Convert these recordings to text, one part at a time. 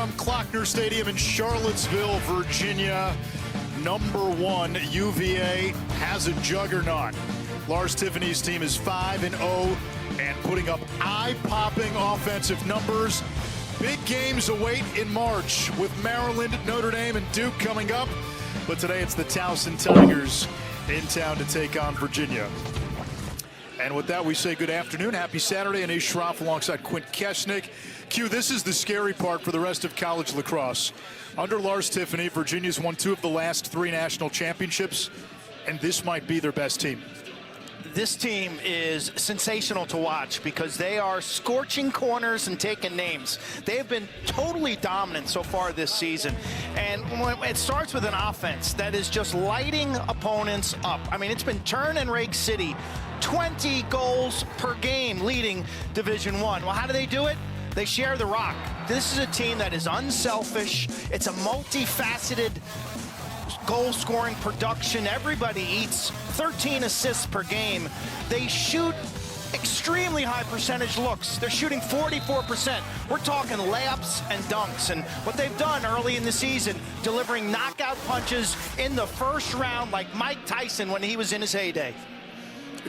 from Klockner Stadium in Charlottesville, Virginia. #1 UVA has a juggernaut. Lars Tiffany's team is 5-0 and putting up eye-popping offensive numbers. Big games await in March with Maryland, Notre Dame, and Duke coming up. But today it's the Towson Tigers in town to take on Virginia. And with that, we say good afternoon. Happy Saturday. Anish Shroff alongside Quint Kesnick. Q, this is the scary part for the rest of college lacrosse. Under Lars Tiffany, Virginia's won 2 of the last 3 national championships, and this might be their best team. This team is sensational to watch because they are scorching corners and taking names. They have been totally dominant so far this season. And it starts with an offense that is just lighting opponents up. I mean, it's been turn and rake city. 20 goals per game leading Division I. Well, how do they do it? They share the rock. This is a team that is unselfish. It's a multifaceted goal-scoring production. Everybody eats 13 assists per game. They shoot extremely high percentage looks. They're shooting 44%. We're talking layups and dunks. And what they've done early in the season, delivering knockout punches in the first round like Mike Tyson when he was in his heyday.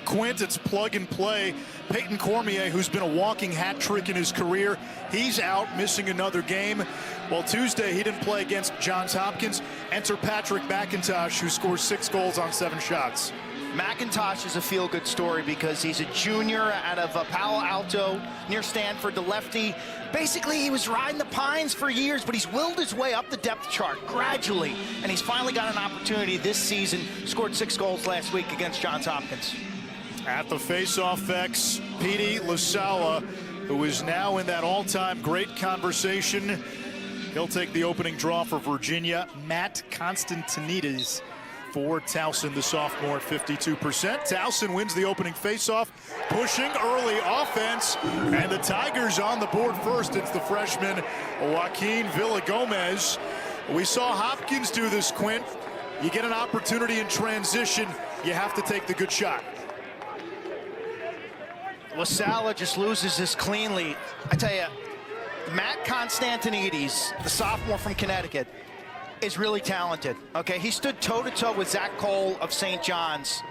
Quint, it's plug and play. Peyton Cormier, who's been a walking hat trick in his career, he's out, missing another game. Well, Tuesday he didn't play against Johns Hopkins. Enter Patrick McIntosh, who scores 6 goals on 7 shots. McIntosh is a feel-good story because he's a junior out of Palo Alto near Stanford, the lefty. Basically, he was riding the pines for years, but he's willed his way up the depth chart gradually, and he's finally got an opportunity this season. Scored 6 goals last week against Johns Hopkins. At the face-off X, Petey Lasala, who is now in that all-time great conversation. He'll take the opening draw for Virginia. Matt Constantinides for Towson, the sophomore, at 52%. Towson wins the opening face-off, pushing early offense, and the Tigers on the board first. It's the freshman, Joaquin Villagomez. We saw Hopkins do this, Quint. You get an opportunity in transition, you have to take the good shot. Lasala just loses this cleanly. I tell you, Matt Constantinides, the sophomore from Connecticut, is really talented. Okay, he stood toe-to-toe with Zach Cole of St. John's.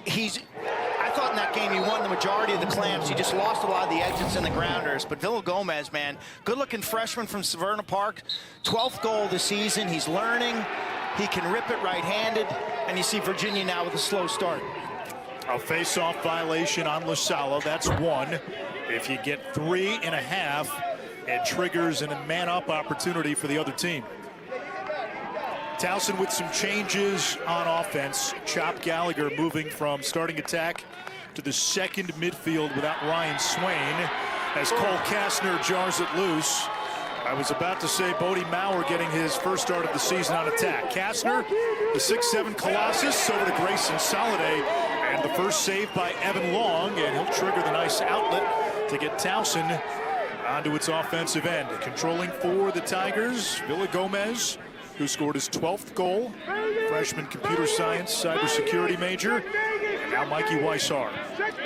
I thought in that game he won the majority of the clamps. He just lost a lot of the exits and the grounders. But Villagomez, man, good-looking freshman from Severna Park, 12th goal this season. He's learning. He can rip it right-handed. And you see Virginia now with a slow start. A face-off violation on Lasala, that's 1. If you get 3.5, it triggers a man-up opportunity for the other team. Towson with some changes on offense. Chop Gallagher moving from starting attack to the second midfield without Ryan Swain as Cole Kastner jars it loose. I was about to say Bodie Maurer getting his first start of the season on attack. Kastner, the 6'7" Colossus, over to Grayson Soliday, and the first save by Evan Long, and he'll trigger the nice outlet to get Towson onto its offensive end. Controlling for the Tigers, Villagomez, who scored his 12th goal, freshman computer science, cybersecurity major, and now Mikey Weishar,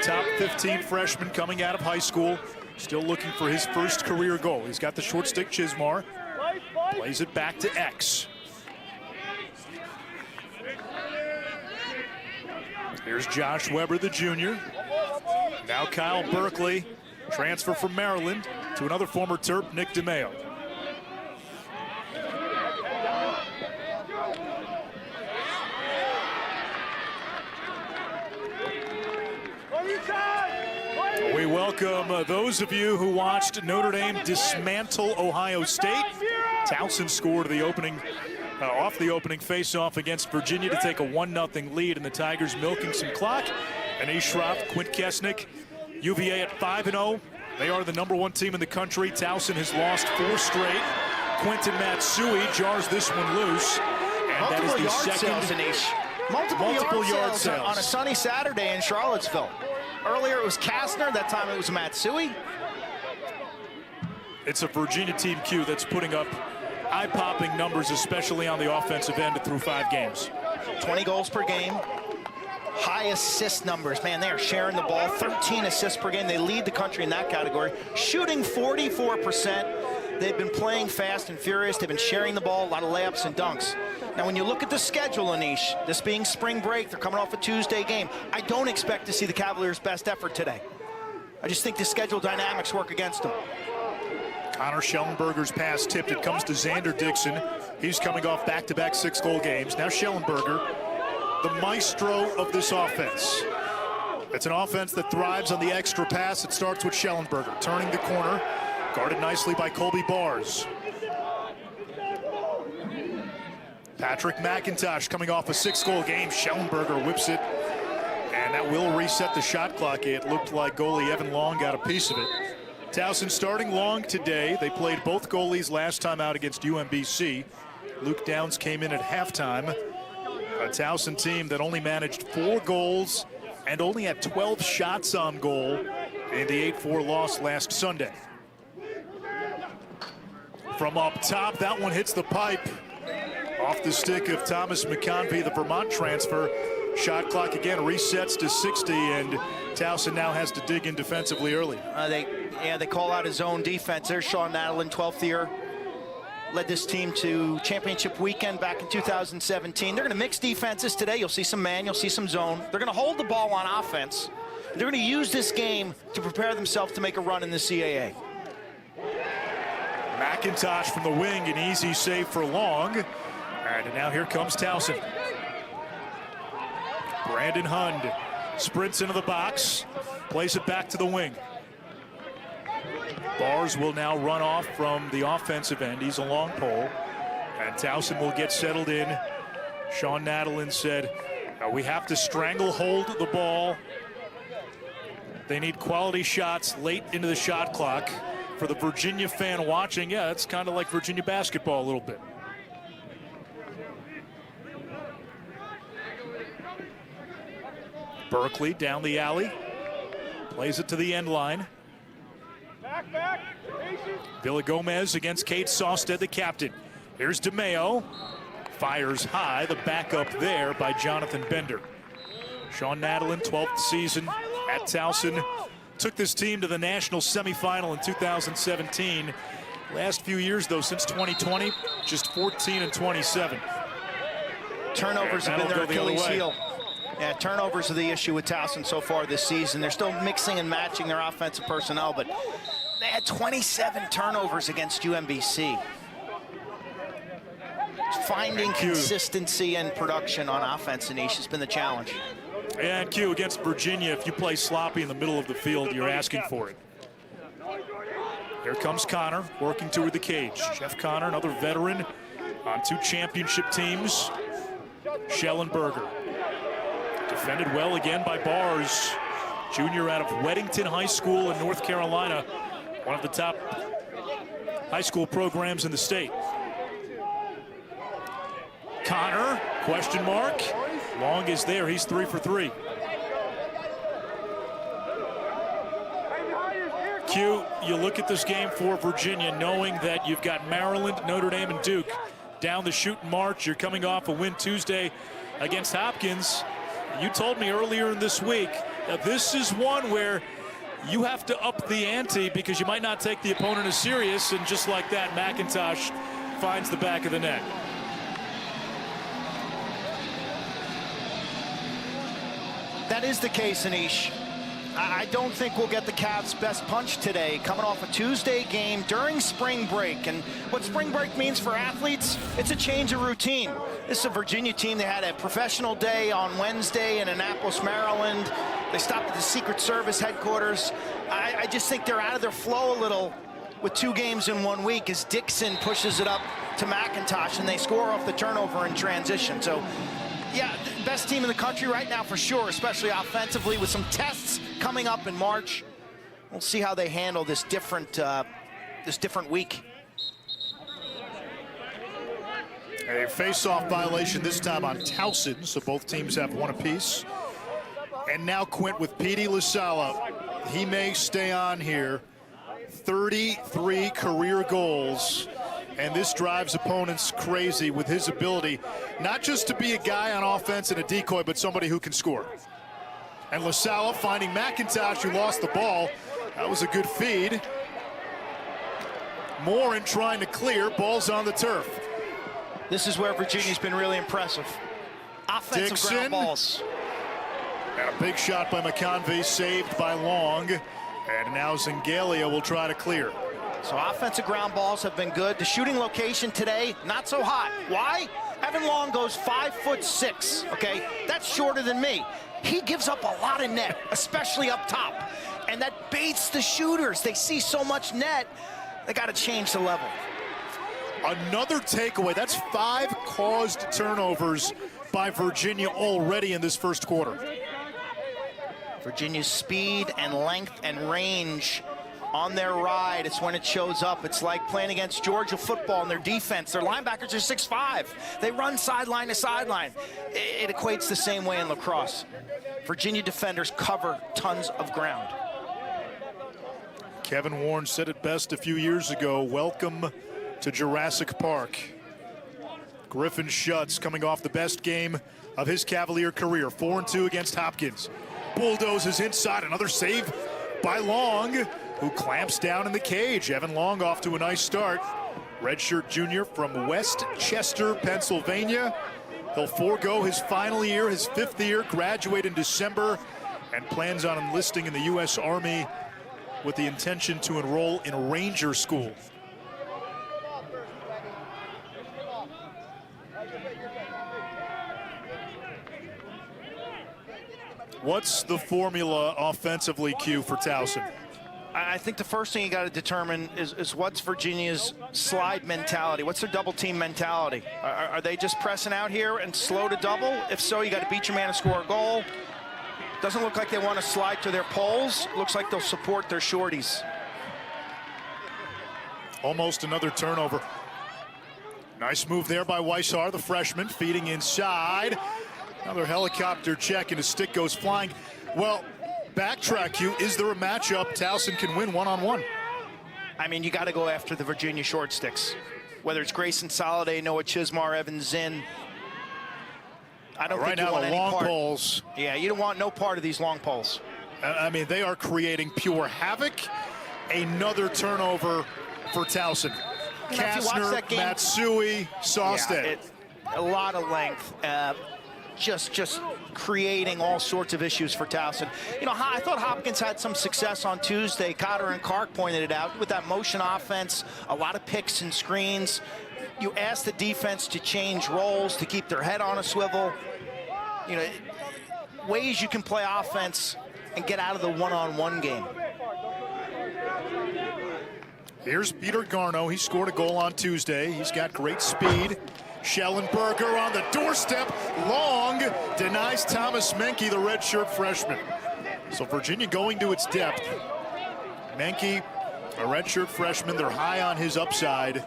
top 15 freshman coming out of high school, still looking for his first career goal. He's got the short stick Chismar, plays it back to X. Here's Josh Weber, the junior. Now Kyle Berkeley, transfer from Maryland to another former Terp, Nick DeMeo. We welcome those of you who watched Notre Dame dismantle Ohio State. Towson scored the opening off the opening face-off against Virginia to take a 1-0 lead, and the Tigers milking some clock. Anish Shroff, Quint Kesnick, UVA at 5-0. They are the #1 team in the country. Towson has lost 4 straight. Quentin Matsui jars this one loose, and that is the second. Multiple yard sales on a sunny Saturday in Charlottesville. Earlier it was Kastner, that time it was Matsui. It's a Virginia team, Q, that's putting up eye-popping numbers, especially on the offensive end through 5 games. 20 goals per game. High assist numbers. Man, they are sharing the ball. 13 assists per game. They lead the country in that category. Shooting 44%. they've been playing fast and furious. They've been sharing the ball, a lot of layups and dunks. Now, when you look at the schedule, Anish, this being spring break, they're coming off a Tuesday game. I don't expect to see the Cavaliers' best effort today. I just think the schedule dynamics work against them. Connor Schellenberger's pass tipped. It comes to Xander Dixon. He's coming off back-to-back 6-goal games. Now Schellenberger, the maestro of this offense. It's an offense that thrives on the extra pass. It starts with Schellenberger turning the corner, guarded nicely by Colby Bars. Patrick McIntosh coming off a 6-goal game. Schellenberger whips it, and that will reset the shot clock. It looked like goalie Evan Long got a piece of it. Towson starting Long today. They played both goalies last time out against UMBC. Luke Downs came in at halftime. A Towson team that only managed 4 goals and only had 12 shots on goal in the 8-4 loss last Sunday. From up top, that one hits the pipe. Off the stick of Thomas McConvey, the Vermont transfer. Shot clock again resets to 60, and Towson now has to dig in defensively early. They call out his own defense. There's Sean Nadelin, 12th year. Led this team to championship weekend back in 2017. They're going to mix defenses today. You'll see some man, you'll see some zone. They're going to hold the ball on offense. They're going to use this game to prepare themselves to make a run in the CAA. McIntosh from the wing, an easy save for Long. And now here comes Towson. Brandon Hund sprints into the box, plays it back to the wing. Bars will now run off from the offensive end. He's a long pole, and Towson will get settled in. Sean Nadelin said, we have to stranglehold the ball. They need quality shots late into the shot clock. For the Virginia fan watching, yeah, it's kind of like Virginia basketball a little bit. Berkeley down the alley, plays it to the end line. Villa Gomez against Kate Sawstead, the captain. Here's DeMeo, fires high, the backup there by Jonathan Bender. Sean Nadelin, 12th season at Towson, took this team to the national semifinal in 2017. Last few years, though, since 2020, just 14 and 27. Turnovers have been their Achilles heel. Yeah, turnovers are the issue with Towson so far this season. They're still mixing and matching their offensive personnel, but they had 27 turnovers against UMBC. Finding consistency and production on offense, Anish, has been the challenge. And Q, against Virginia, if you play sloppy in the middle of the field, you're asking for it. Here comes Connor, working toward the cage. Jeff Connor, another veteran on 2 championship teams. Schellenberger. Defended well again by Bars, junior out of Weddington High School in North Carolina, one of the top high school programs in the state. Connor, question mark. Long is there, he's 3 for 3. Q, you look at this game for Virginia, knowing that you've got Maryland, Notre Dame, and Duke down the chute in March. You're coming off a win Tuesday against Hopkins. You told me earlier in this week that this is one where you have to up the ante because you might not take the opponent as serious, and just like that, McIntosh finds the back of the net. That is the case, Anish. I don't think we'll get the Cavs' best punch today, coming off a Tuesday game during spring break. And what spring break means for athletes, it's a change of routine. This is a Virginia team. They had a professional day on Wednesday in Annapolis, Maryland. They stopped at the Secret Service headquarters. I just think they're out of their flow a little with 2 games in 1 week as Dixon pushes it up to McIntosh, and they score off the turnover in transition. So, yeah, best team in the country right now for sure, especially offensively, with some tests coming up in March. We'll see how they handle this different week. A face-off violation this time on Towson, so both teams have 1 apiece. And now Quint with Petey Lasala. He may stay on here. 33 career goals. And this drives opponents crazy with his ability, not just to be a guy on offense and a decoy, but somebody who can score. And Lasala finding McIntosh, who lost the ball. That was a good feed. Morin trying to clear. Ball's on the turf. This is where Virginia's been really impressive. Offensive Dixon. ground balls. And a big shot by McConvey, saved by Long. And now Zingalia will try to clear. So offensive ground balls have been good. The shooting location today, not so hot. Why? Evan Long goes 5'6", okay? That's shorter than me. He gives up a lot of net, especially up top. And that baits the shooters. They see so much net, they got to change the level. Another takeaway. That's 5 caused turnovers by Virginia already in this first quarter. Virginia's speed and length and range on their ride, it's when it shows up. It's like playing against Georgia football in their defense. Their linebackers are 6'5". They run sideline to sideline. It equates the same way in lacrosse. Virginia defenders cover tons of ground. Kevin Warren said it best a few years ago. Welcome to Jurassic Park. Griffin Schutz coming off the best game of his Cavalier career. 4-2 against Hopkins. Bulldozes inside. Another save by Long, who clamps down in the cage. Evan Long off to a nice start. Redshirt junior from West Chester, Pennsylvania. He'll forego his final year, his 5th year, graduate in December, and plans on enlisting in the U.S. Army with the intention to enroll in Ranger School. What's the formula offensively, Q, for Towson? I think the first thing you got to determine is what's Virginia's slide mentality. What's their double team mentality? Are they just pressing out here and slow to double? If so, you got to beat your man and score a goal. Doesn't look like they want to slide to their poles. Looks like they'll support their shorties. Almost another turnover. Nice move there by Weishar, the freshman, feeding inside. Another helicopter check and his stick goes flying. Well, backtrack you. Is there a matchup Towson can win one-on-one? I mean, you got to go after the Virginia short sticks. Whether it's Grayson Soliday, Noah Chismar, Evan Zinn. I don't right think you now want the any long part. poles. Yeah, you don't want no part of these long poles. I mean, they are creating pure havoc. Another turnover for Towson. Kastner, Matsui, Sawstead. Yeah, a lot of length. Just creating all sorts of issues for Towson. You know, I thought Hopkins had some success on Tuesday. Cotter and Clark pointed it out with that motion offense, a lot of picks and screens. You ask the defense to change roles, to keep their head on a swivel. You know, ways you can play offense and get out of the one-on-one game. Here's Peter Garno. He scored a goal on Tuesday. He's got great speed. Schellenberger on the doorstep. Long denies Thomas Menke, the redshirt freshman. So Virginia going to its depth. Menke, a redshirt freshman, they're high on his upside.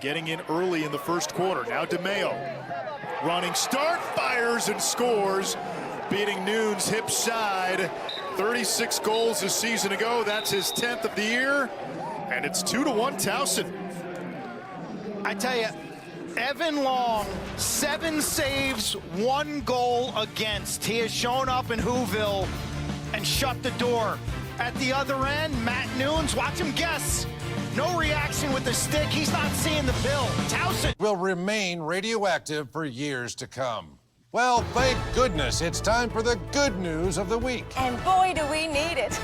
Getting in early in the first quarter. Now DeMeo. Running start, fires and scores. Beating Nunes hip side. 36 goals a season ago. That's his 10th of the year. And it's 2-1 Towson. I tell you, Evan Long, 7 saves, 1 goal against. He has shown up in Whoville and shut the door. At the other end, Matt Nunes, watch him guess. No reaction with the stick. He's not seeing the bill. Towson will remain radioactive for years to come. Well, thank goodness it's time for the good news of the week. And boy, do we need it.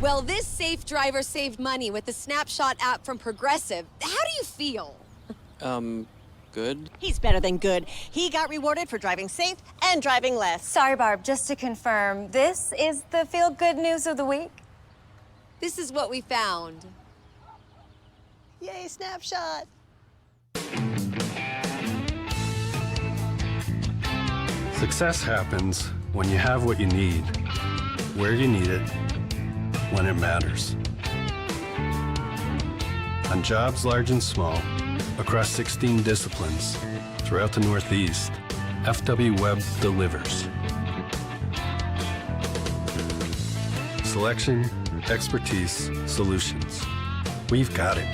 Well, this safe driver saved money with the Snapshot app from Progressive. How do you feel? Good. He's better than good. He got rewarded for driving safe and driving less. Sorry, Barb, just to confirm, this is the feel-good news of the week? This is what we found. Yay, Snapshot. Success happens when you have what you need, where you need it, when it matters. On jobs large and small, across 16 disciplines, throughout the Northeast, FW Web delivers. Selection, expertise, solutions. We've got it.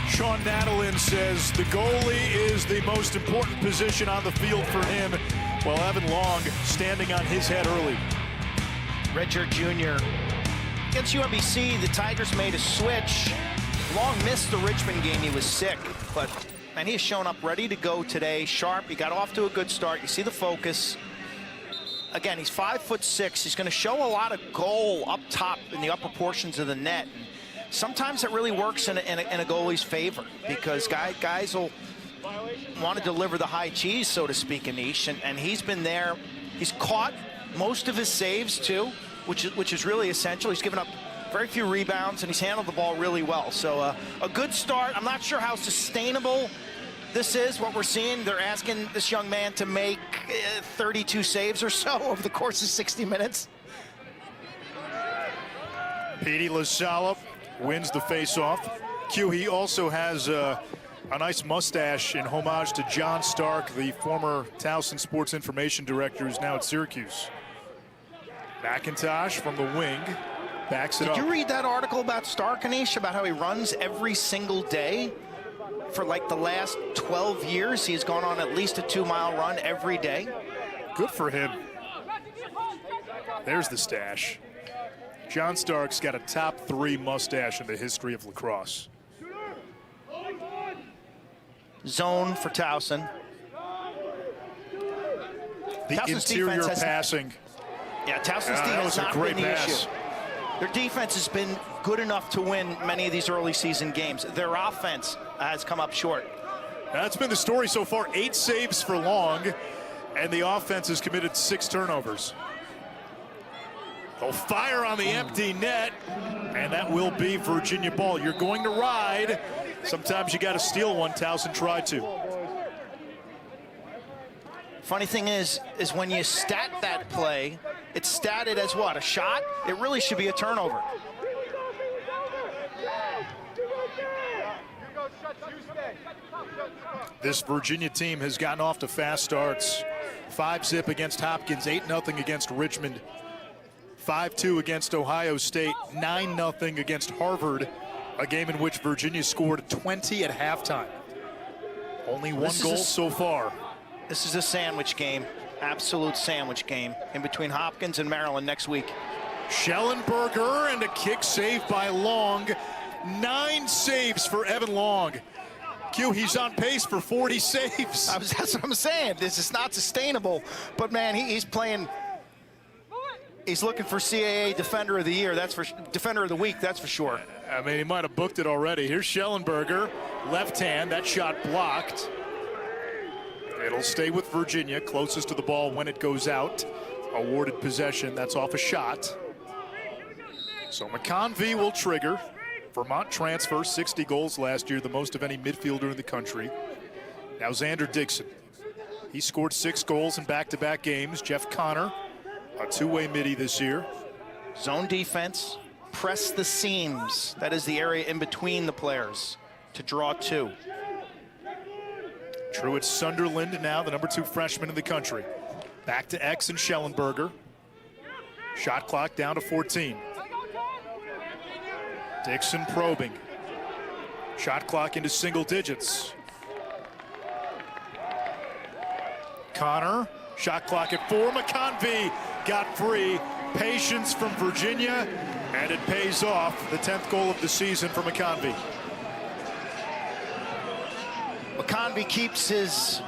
Sean Nadal Towson says the goalie is the most important position on the field for him, while Evan Long standing on his head early. Redshirt junior. Against UMBC, the Tigers made a switch. Long missed the Richmond game. He was sick, but man, he has shown up ready to go today. Sharp. He got off to a good start. You see the focus. Again, he's 5'6". He's going to show a lot of goal up top in the upper portions of the net. Sometimes it really works in a goalie's favor because guys will want to deliver the high cheese, so to speak, Anish, and he's been there. He's caught most of his saves too, which is really essential. He's given up very few rebounds and he's handled the ball really well. So a good start. I'm not sure how sustainable this is, what we're seeing. They're asking this young man to make 32 saves or so over the course of 60 minutes. Petey LaSalle wins the face-off. He also has a nice mustache in homage to John Stark, the former Towson Sports Information Director who's now at Syracuse. McIntosh from the wing backs it up. Did you read that article about Stark, Anish, about how he runs every single day? For like the last 12 years, he's gone on at least a 2-mile run every day. Good for him. There's the stash. John Stark's got a top 3 mustache in the history of lacrosse. Zone for Towson. The Towson's interior passing. Yeah, Towson's that defense was a not great been the pass. issue. Their defense has been good enough to win many of these early season games. Their offense has come up short. That's been the story so far. 8 saves for Long, and the offense has committed 6 turnovers. They'll fire on the empty net, and that will be Virginia ball. You're going to ride. Sometimes you got to steal one. Towson tried to. Funny thing is when you stat that play, it's statted as what, a shot? It really should be a turnover. This Virginia team has gotten off to fast starts. 5-0 against Hopkins, 8-0 against Richmond, 5-2 against Ohio State, 9-0 against Harvard, a game in which Virginia scored 20 at halftime. Only one goal so far. This is a sandwich game, absolute sandwich game in between Hopkins and Maryland next week. Schellenberger and a kick save by Long. 9 saves for Evan Long. He's on pace for 40 saves. That's what I'm saying. This is not sustainable, but man, he's playing. He's looking for CAA Defender of the Year. That's for Defender of the Week. That's for sure. I mean, he might have booked it already. Here's Schellenberger, left hand. That shot blocked. It'll stay with Virginia, closest to the ball when it goes out. Awarded possession. That's off a shot. So McConvey will trigger. Vermont transfer, 60 goals last year, the most of any midfielder in the country. Now Xander Dixon. He scored 6 goals in back-to-back games. Jeff Connor, a 2-way midi this year. Zone defense, press the seams. That is the area in between the players to draw 2. Truett Sunderland now the number 2 freshman in the country. Back to X and Schellenberger. Shot clock down to 14. Dixon probing. Shot clock into single digits. Connor, shot clock at 4. McConvey got free. Patience from Virginia, and it pays off. The 10th goal of the season for McConvey. McConvey keeps his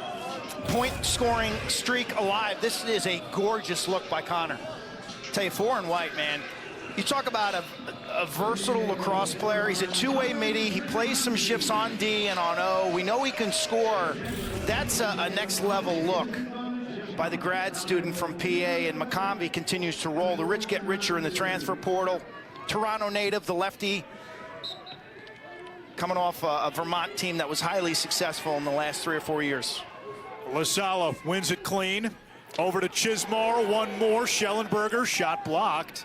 point-scoring streak alive. This is a gorgeous look by Connor. I'll tell you, 4 and white, man. You talk about a versatile lacrosse player. He's a 2-way midi. He plays some shifts on D and on O. We know he can score. That's a next-level look by the grad student from PA, and McConvey continues to roll. The rich get richer in the transfer portal. Toronto native, the lefty, coming off a Vermont team that was highly successful in the last 3 or 4 years. LaSalle wins it clean. Over to Chismar, one more. Schellenberger, shot blocked.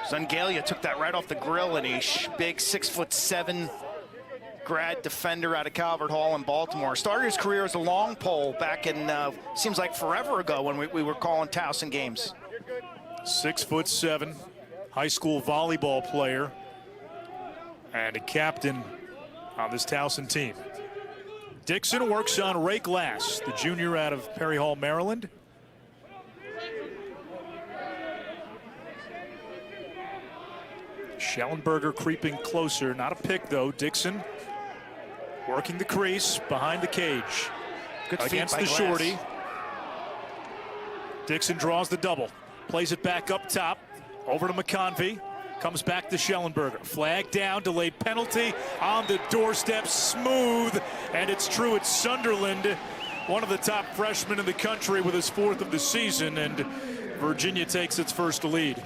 Zungalia took that right off the grill, and he's big 6'7" grad defender out of Calvert Hall in Baltimore. Started his career as a long pole back in, seems like forever ago when we were calling Towson games. 6'7", high school volleyball player. and a captain on this Towson team. Dixon works on Ray Glass, the junior out of Perry Hall, Maryland. Schellenberger creeping closer, not a pick though. Dixon working the crease behind the cage. Good against feet the by shorty. Glass. Dixon draws the double, plays it back up top, over to McConvey, comes back to Schellenberger. Flag down, delayed penalty on the doorstep, smooth, and it's true, it's Sunderland, one of the top freshmen in the country with his 4th of the season, and Virginia takes its first lead.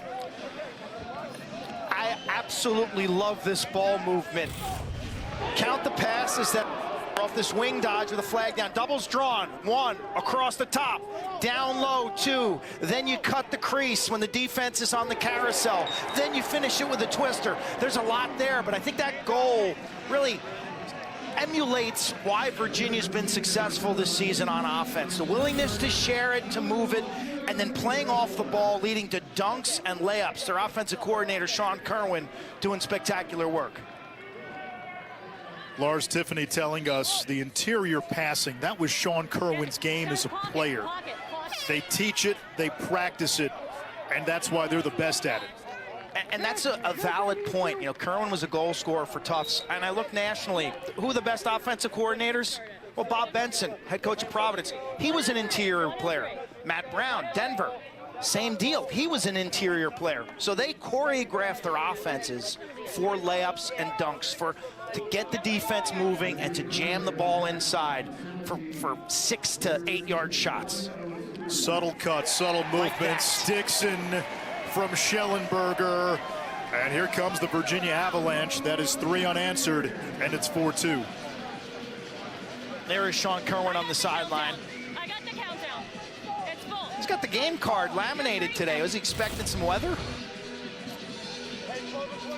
I absolutely love this ball movement. Count the passes that off this wing dodge with a flag down. Doubles drawn. 1 across the top. Down low 2. Then you cut the crease when the defense is on the carousel. Then you finish it with a twister. There's a lot there, but I think that goal really emulates why Virginia's been successful this season on offense. The willingness to share it, to move it, and then playing off the ball, leading to dunks and layups. Their offensive coordinator, Sean Kerwin, doing spectacular work. Lars Tiffany telling us the interior passing, that was Sean Kerwin's game as a player. They teach it, they practice it, and that's why they're the best at it. And that's a valid point. You know, Kerwin was a goal scorer for Tufts. And I look nationally, who are the best offensive coordinators? Well, Bob Benson, head coach of Providence. He was an interior player. Matt Brown, Denver, same deal. He was an interior player. So they choreograph their offenses for layups and dunks, to get the defense moving and to jam the ball inside for 6 to 8 yard shots. Subtle cuts, subtle movements. Like Dixon from Schellenberger. And here comes the Virginia Avalanche. That is 3 unanswered, and it's 4-2. There is Sean Kerwin on the sideline. I got the countdown. It's full. He's got the game card laminated today. Was he expecting some weather?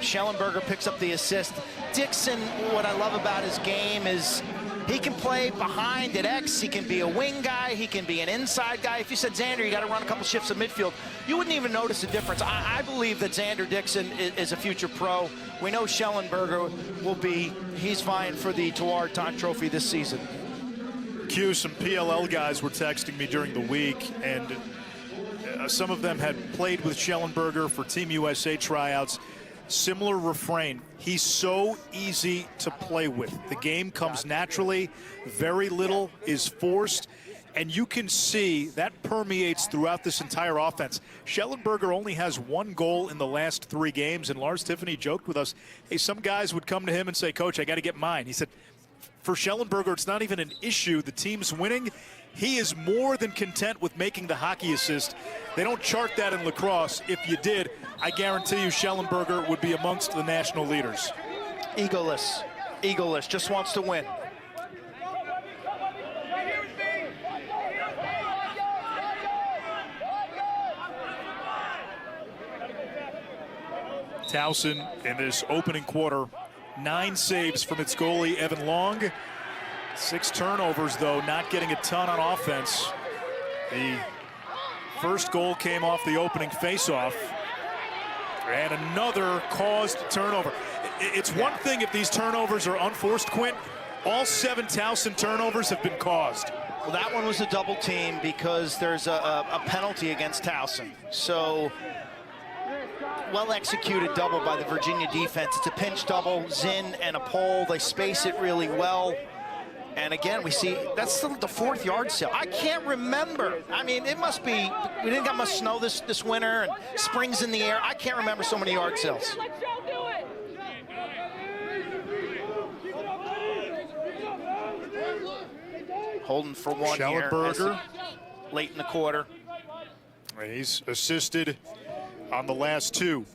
Schellenberger picks up the assist. Dixon, what I love about his game is he can play behind at X. He can be a wing guy. He can be an inside guy. If you said, Xander, you got to run a couple shifts of midfield, you wouldn't even notice the difference. I believe that Xander Dixon is a future pro. We know Schellenberger will be. He's vying for the Tuarton Trophy this season. Q, some PLL guys were texting me during the week, and some of them had played with Schellenberger for Team USA tryouts. Similar refrain. He's so easy to play with. The game comes naturally. Very little is forced. And you can see that permeates throughout this entire offense. Schellenberger only has 1 goal in the last 3 games. And Lars Tiffany joked with us, hey, some guys would come to him and say, Coach, I got to get mine. He said, for Schellenberger, it's not even an issue. The team's winning. He is more than content with making the hockey assist. They don't chart that in lacrosse. If you did, I guarantee you Schellenberger would be amongst the national leaders. Egoless, egoless, just wants to win. Towson in this opening quarter, 9 saves from its goalie, Evan Long. 6 turnovers, though, not getting a ton on offense. The first goal came off the opening faceoff. And another caused turnover. It's one thing if these turnovers are unforced, Quint. All 7 Towson turnovers have been caused. Well, that one was a double team because there's a penalty against Towson. So, well-executed double by the Virginia defense. It's a pinch double, Zinn and a pole. They space it really well. And again, we see that's still the 4th yard sale. I can't remember. I mean, it must be, we didn't get much snow this winter and spring's in the air. I can't remember so many yard sales. Let Joe do it. Holding for 1 here. Schellenberger. Late in the quarter. He's assisted on the last 2.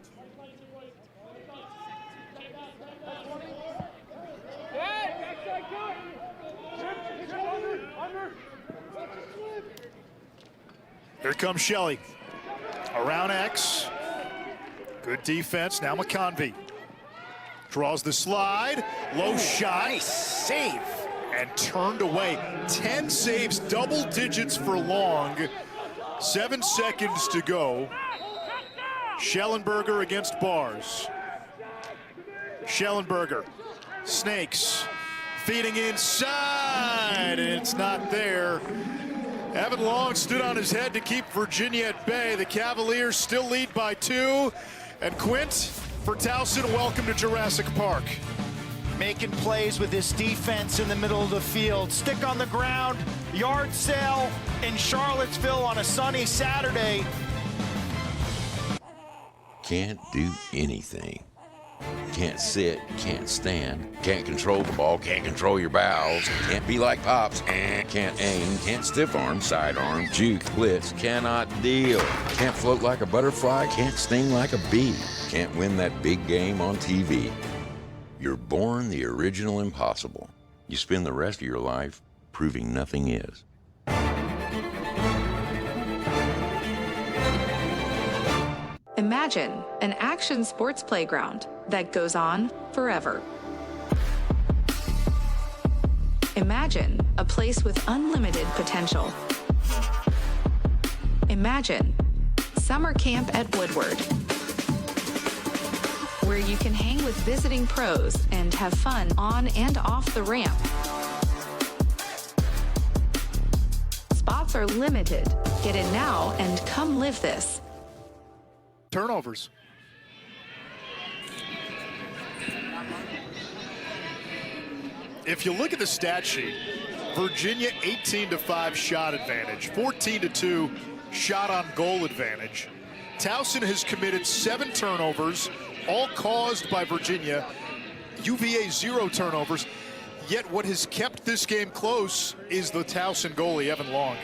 Here comes Shelley. Around X. Good defense. Now McConvey. Draws the slide. Low shot. Nice save. And turned away. 10 saves, double digits for Long. 7 seconds to go. Schellenberger against Bars. Schellenberger, snakes, feeding inside, and it's not there. Evan Long stood on his head to keep Virginia at bay. The Cavaliers still lead by 2. And Quint, for Towson, welcome to Jurassic Park. Making plays with his defense in the middle of the field. Stick on the ground, yard sale in Charlottesville on a sunny Saturday. Can't do anything. Can't sit, can't stand, can't control the ball, can't control your bowels, can't be like Pops, can't aim, can't stiff arm, sidearm, juke, blitz, cannot deal, can't float like a butterfly, can't sting like a bee, can't win that big game on TV. You're born the original impossible. You spend the rest of your life proving nothing is. Imagine an action sports playground that goes on forever. Imagine a place with unlimited potential. Imagine summer camp at Woodward, where you can hang with visiting pros and have fun on and off the ramp. Spots are limited. Get in now and come live this. Turnovers. If you look at the stat sheet, Virginia 18-5 shot advantage, 14-2 shot on goal advantage. Towson has committed 7 turnovers, all caused by Virginia. UVA 0 turnovers. Yet what has kept this game close is the Towson goalie, Evan Long.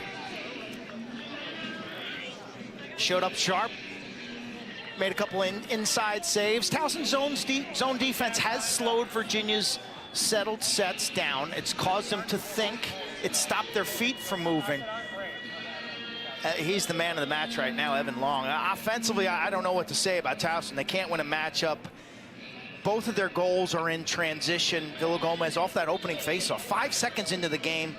Showed up sharp. Made a couple inside saves. Towson's zone defense has slowed Virginia's settled sets down. It's caused them to think. It's stopped their feet from moving. He's the man of the match right now, Evan Long. Offensively, I don't know what to say about Towson. They can't win a matchup. Both of their goals are in transition. Villagomez off that opening faceoff, 5 seconds into the game,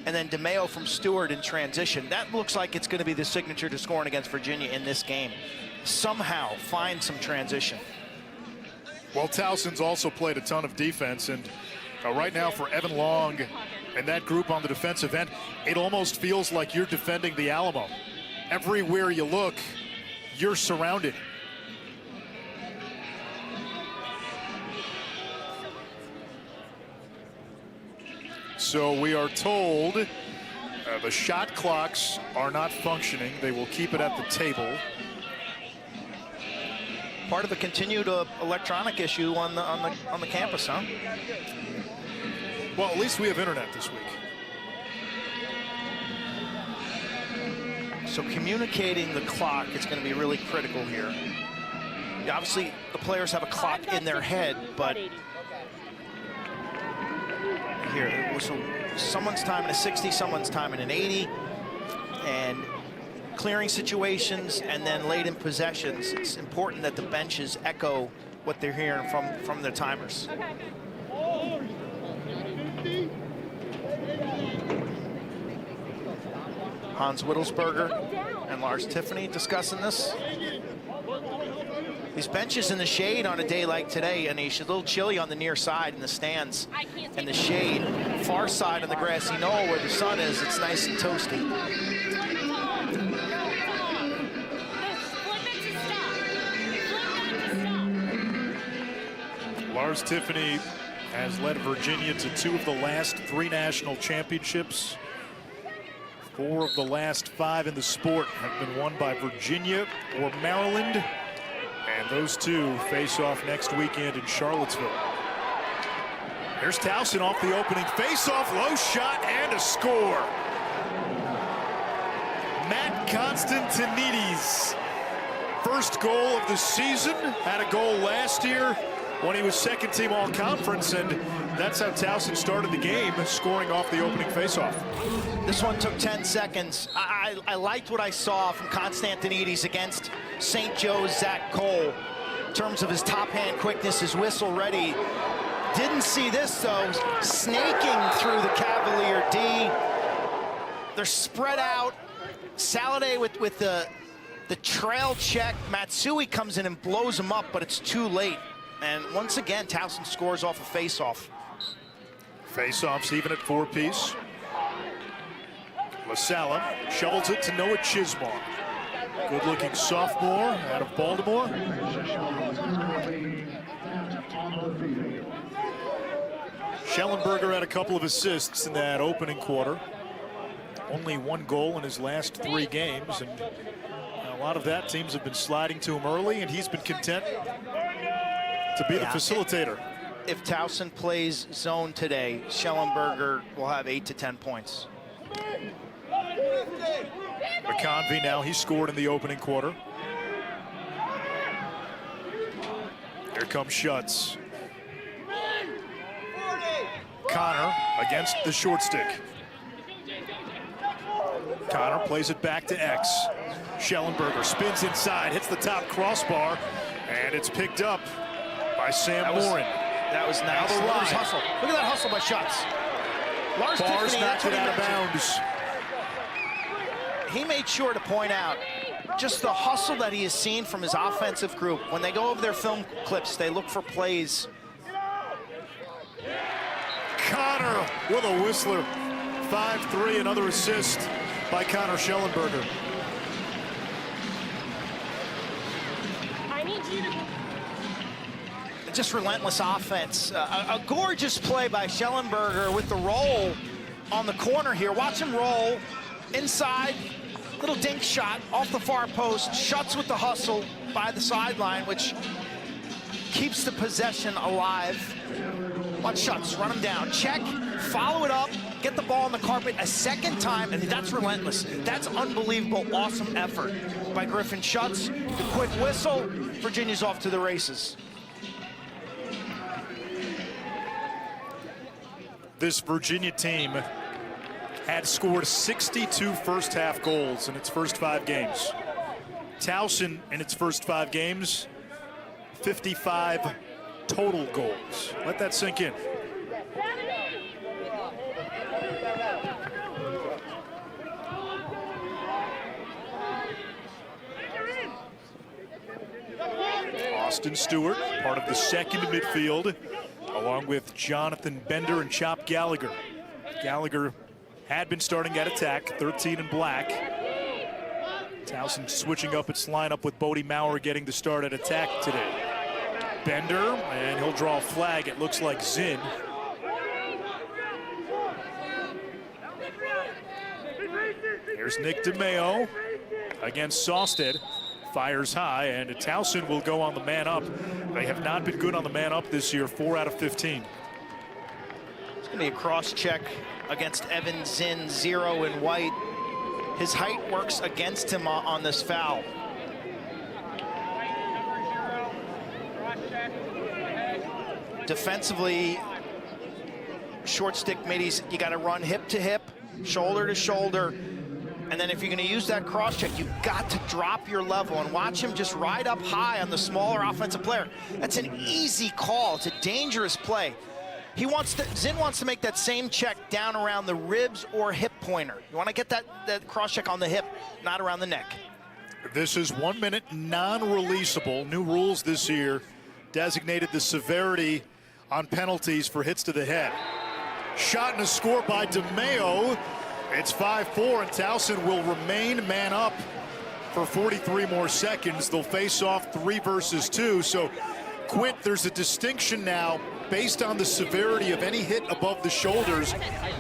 and then DeMeo from Stewart in transition. That looks like it's going to be the signature to scoring against Virginia in this game. Somehow find some transition. Well, Towson's also played a ton of defense, and right now for Evan Long and that group on the defensive end, it almost feels like you're defending the Alamo. Everywhere you look, you're surrounded. So we are told the shot clocks are not functioning. They will keep it at the table. Part of the continued electronic issue on the campus, huh? Well, at least we have internet this week. So communicating the clock is going to be really critical here. Yeah, obviously, the players have a clock in their head, but here, so someone's time in a 60, someone's time in an 80, and clearing situations and then late in possessions, it's important that the benches echo what they're hearing from their timers. Hans Wittelsberger and Lars Tiffany discussing this. These benches in the shade on a day like today, Anish, a little chilly on the near side in the stands. And the shade, far side on the grassy knoll where the sun is, it's nice and toasty. Lars Tiffany has led Virginia to 2 of the last 3 national championships. 4 of the last 5 in the sport have been won by Virginia or Maryland. And those 2 face off next weekend in Charlottesville. Here's Towson off the opening face-off, low shot, and a score. Matt Constantinides, first goal of the season, had a goal last year when he was second team all-conference, and that's how Towson started the game, scoring off the opening faceoff. This one took 10 seconds. I liked what I saw from Constantinides against St. Joe's Zach Cole in terms of his top hand quickness, his whistle ready. Didn't see this, though, snaking through the Cavalier D. They're spread out. Saladay with the trail check. Matsui comes in and blows him up, but it's too late. And once again, Towson scores off a face-off. Face-offs even at 4-piece. LaSala shovels it to Noah Chismar. Good-looking sophomore out of Baltimore. Schellenberger had a couple of assists in that opening quarter. Only 1 goal in his last 3 games, and a lot of that teams have been sliding to him early, and he's been content to be the facilitator. If Towson plays zone today, Schellenberger will have 8 to 10 points. McConvey now, he scored in the opening quarter. Here comes Schutz. Connor against the short stick. Connor plays it back to X. Schellenberger spins inside, hits the top crossbar, and it's picked up by Sam Morin. That was nice. Look at hustle. Look at that hustle by Schutz. Lars Bars Tiffany, knocked it out of bounds. He made sure to point out just the hustle that he has seen from his offensive group. When they go over their film clips, they look for plays. Connor with a whistler. 5-3, another assist by Connor Schellenberger. I need you to... Just relentless offense. A gorgeous play by Schellenberger with the roll on the corner here. Watch him roll inside. Little dink shot off the far post. Schutz with the hustle by the sideline, which keeps the possession alive. Watch Schutz run him down. Check, follow it up, get the ball on the carpet a second time, and that's relentless. That's unbelievable, awesome effort by Griffin Schutz. The quick whistle. Virginia's off to the races. This Virginia team had scored 62 first-half goals in its first 5 games. Towson, in its first 5 games, 55 total goals. Let that sink in. Austin Stewart, part of the second midfield, along with Jonathan Bender and Chop Gallagher. Gallagher had been starting at attack, 13 in black. Towson switching up its lineup with Bodie Maurer getting the start at attack today. Bender, and he'll draw a flag. It looks like Zinn. Here's Nick DeMeo against Sawstead. Fires high, and Towson will go on the man up. They have not been good on the man up this year, 4 out of 15. It's going to be a cross check against Evan Zinn, 0 in white. His height works against him on this foul. Defensively, short stick middies, you got to run hip to hip, shoulder to shoulder. And then if you're going to use that cross check, you've got to drop your level and watch him just ride up high on the smaller offensive player. That's an easy call. It's a dangerous play. Zinn wants to make that same check down around the ribs or hip pointer. You want to get that cross check on the hip, not around the neck. This is 1 minute non-releasable. New rules this year designated the severity on penalties for hits to the head. Shot and a score by DeMeo. It's 5-4, and Towson will remain man up for 43 more seconds. They'll face off 3 versus 2. So, Quint, there's a distinction now based on the severity of any hit above the shoulders.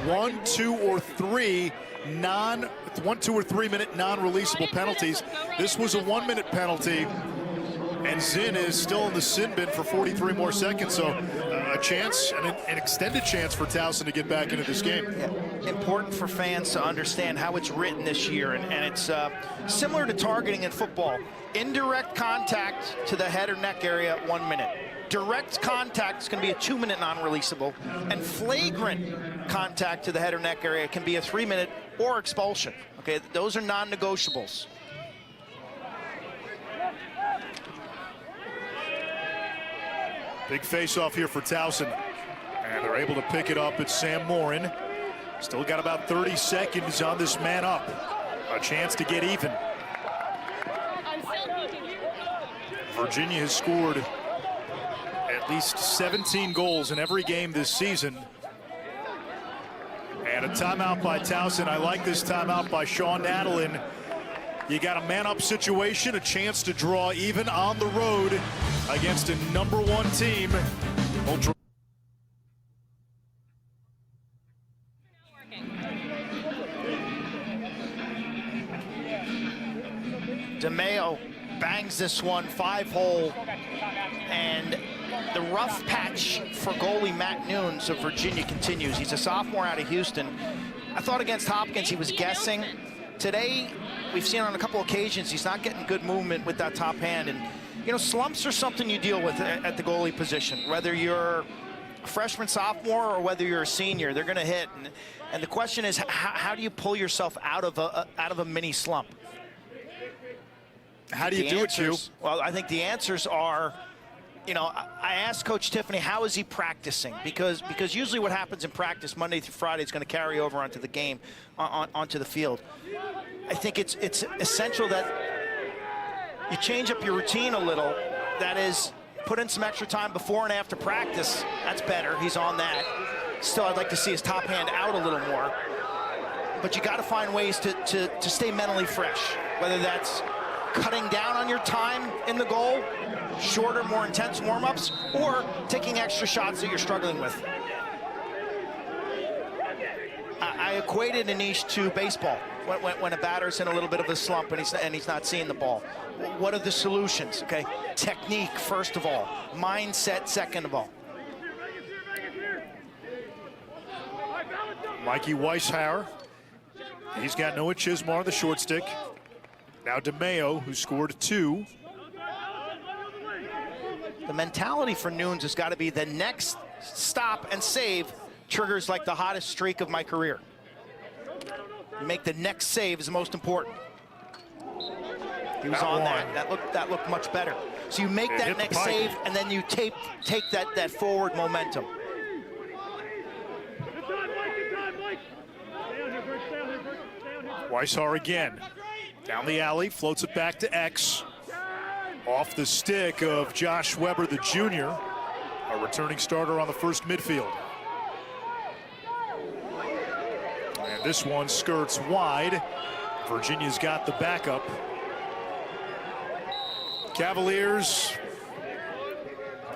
1, 2, or 3 minute non-releasable penalties. This was a 1 minute penalty, and Zinn is still in the sin bin for 43 more seconds. So a chance, an extended chance for Towson to get back into this game. Yeah. Important for fans to understand how it's written this year, and it's similar to targeting in football. Indirect contact to the head or neck area, 1 minute. Direct contact is going to be a 2 minute non-releasable, and flagrant contact to the head or neck area can be a 3 minute or expulsion. Okay, those are non-negotiables. Big face-off here for Towson, and they're able to pick it up. It's Sam Morin. Still got about 30 seconds on this man up. A chance to get even. Virginia has scored At least 17 goals in every game this season. And a timeout by Towson. I like this timeout by Sean Nadelin. You got a man-up situation, a chance to draw even on the road against a #1 team. DeMeo bangs this one 5-hole, and the rough patch for goalie Matt Nunes of Virginia continues. He's a sophomore out of Houston. I thought against Hopkins he was guessing. Today, we've seen on a couple occasions he's not getting good movement with that top hand. And, you know, slumps are something you deal with at the goalie position. Whether you're a freshman, sophomore, or whether you're a senior, they're going to hit. And the question is, how do you pull yourself out of a mini slump? How do you do it, Hugh? Well, I think the answers are, you know, I asked Coach Tiffany, how is he practicing? Because usually what happens in practice Monday through Friday is going to carry over onto the game, onto the field. I think it's essential that you change up your routine a little. That is, put in some extra time before and after practice. That's better. He's on that. Still, I'd like to see his top hand out a little more. But you got to find ways to stay mentally fresh, whether that's cutting down on your time in the goal, shorter, more intense warm-ups, or taking extra shots that you're struggling with. I equated Anish to baseball when a batter's in a little bit of a slump and he's not seeing the ball. What are the solutions? Okay, technique first of all, mindset second of all. Mikey Weishauer, he's got Noah Chismar on the short stick. Now DeMeo, who scored 2. The mentality for Nunes has got to be the next stop and save triggers like the hottest streak of my career. You make the next save is the most important. He was on that. That looked much better. So you make that next save, and then you take that forward momentum. Weishauer again. Down the alley, floats it back to X. Off the stick of Josh Weber, the junior, a returning starter on the first midfield. And this one skirts wide. Virginia's got the backup. Cavaliers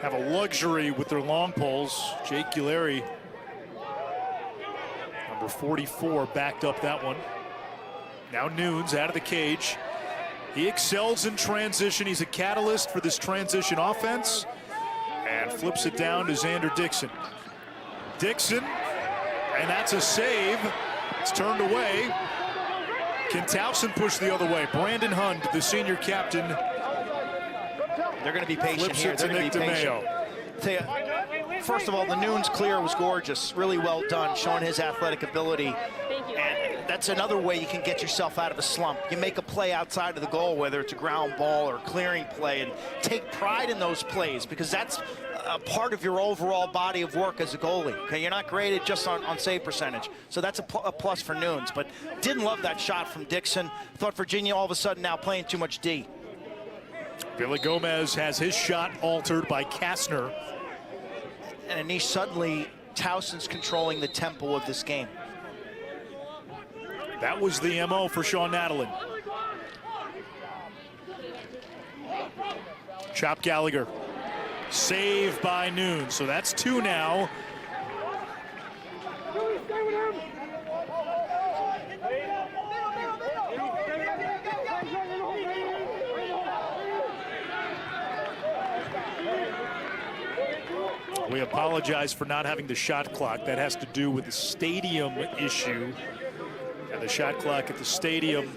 have a luxury with their long poles. Jake Guilleri, number 44, backed up that one. Now Nunes out of the cage. He excels in transition. He's a catalyst for this transition offense. And flips it down to Xander Dixon. Dixon, and that's a save. It's turned away. Can Towson push the other way? Brandon Hund, the senior captain. They're going to be patient here. They're going to be patient. First of all, the Nunes clear was gorgeous. Really well done, showing his athletic ability. And that's another way you can get yourself out of a slump. You make a play outside of the goal, whether it's a ground ball or a clearing play, and take pride in those plays, because that's a part of your overall body of work as a goalie. Okay, you're not graded just on save percentage. So that's a plus for Nunes. But didn't love that shot from Dixon. Thought Virginia all of a sudden now playing too much D. Billy Gomez has his shot altered by Kastner. And Anish, suddenly Towson's controlling the tempo of this game. That was the MO for Sean Nadelin. Chop Gallagher. Save by Nunes. So that's 2 now. We apologize for not having the shot clock. That has to do with the stadium issue. And the shot clock at the stadium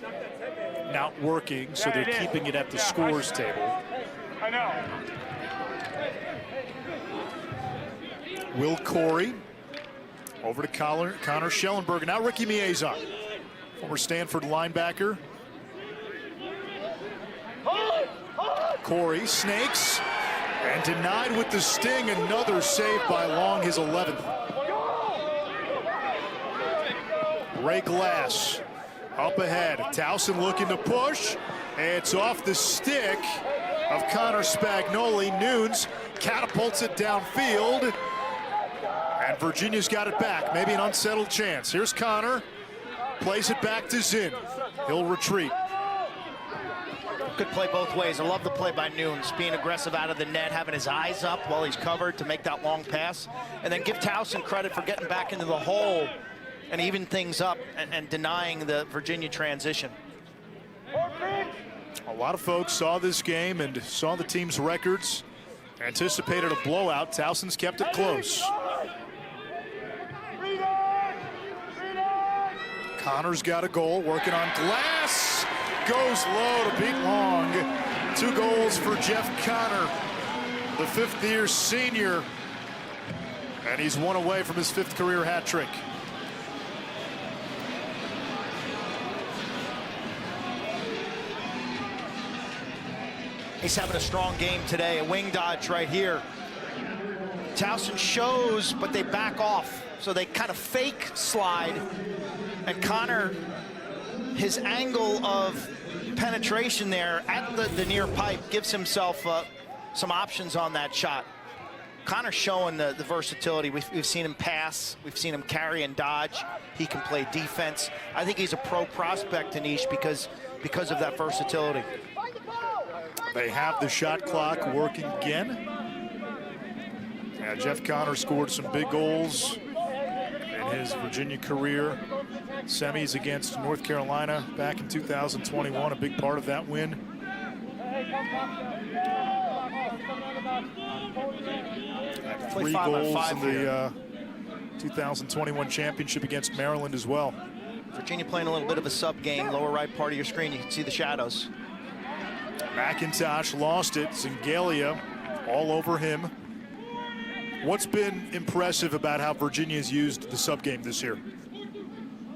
not working, so they're keeping it at the scores table. I know. Will Corey over to Connor Schellenberg. Now Ricky Miezon, former Stanford linebacker. Corey snakes and denied with the sting. Another save by Long, his 11th. Ray Glass up ahead. Towson looking to push. It's off the stick of Connor Spagnoli. Nunes catapults it downfield. And Virginia's got it back. Maybe an unsettled chance. Here's Connor. Plays it back to Zinn. He'll retreat. Good play both ways. I love the play by Nunes, being aggressive out of the net, having his eyes up while he's covered to make that long pass. And then give Towson credit for getting back into the hole and even things up and denying the Virginia transition. A lot of folks saw this game and saw the team's records, anticipated a blowout. Towson's kept it close. Connor's got a goal, working on glass. Goes low to beat long. 2 goals for Jeff Connor, the 5th-year senior. And he's 1 away from his 5th career hat trick. He's having a strong game today, a wing dodge right here. Towson shows, but they back off. So they kind of fake slide. And Connor, his angle of penetration there at the near pipe gives himself some options on that shot. Connor's showing the versatility. We've seen him pass. We've seen him carry and dodge. He can play defense. I think he's a pro prospect, Anish, because of that versatility. They have the shot clock working again. Jeff Connor scored some big goals in his Virginia career. Semis against North Carolina back in 2021, a big part of that win. Had 3 goals in the 2021 championship against Maryland as well. Virginia playing a little bit of a sub game. Lower right part of your screen, you can see the shadows. McIntosh lost it. Zingalia all over him. What's been impressive about how Virginia's used the sub game this year?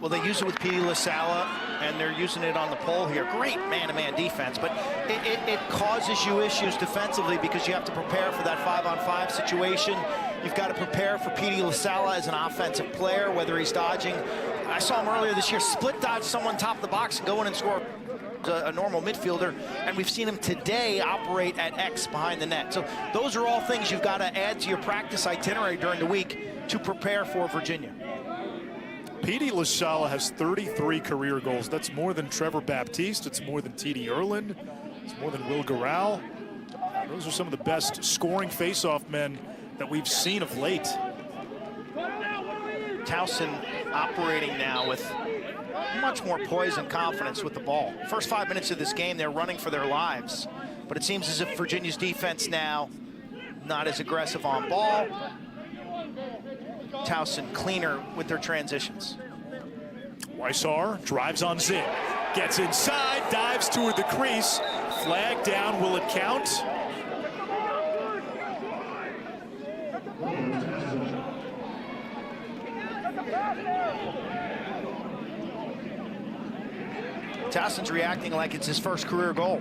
Well, they use it with Petey LaSalla, and they're using it on the pole here. Great man-to-man defense, but it causes you issues defensively because you have to prepare for that 5-on-5 situation. You've got to prepare for Petey LaSalla as an offensive player, whether he's dodging. I saw him earlier this year split dodge someone top of the box and go in and score a normal midfielder, and we've seen him today operate at X behind the net. So those are all things you've got to add to your practice itinerary during the week to prepare for Virginia. Petey LaSalla has 33 career goals. That's more than Trevor Baptiste. It's more than T.D. Erland. It's more than Will Gural. Those are some of the best scoring face-off men that we've seen of late. Towson operating now with much more poise and confidence with the ball. First 5 minutes of this game, they're running for their lives. But it seems as if Virginia's defense now not as aggressive on ball. Towson cleaner with their transitions. Weissar drives on Zinn. Gets inside, dives toward the crease. Flag down, will it count? Towson's reacting like it's his first career goal.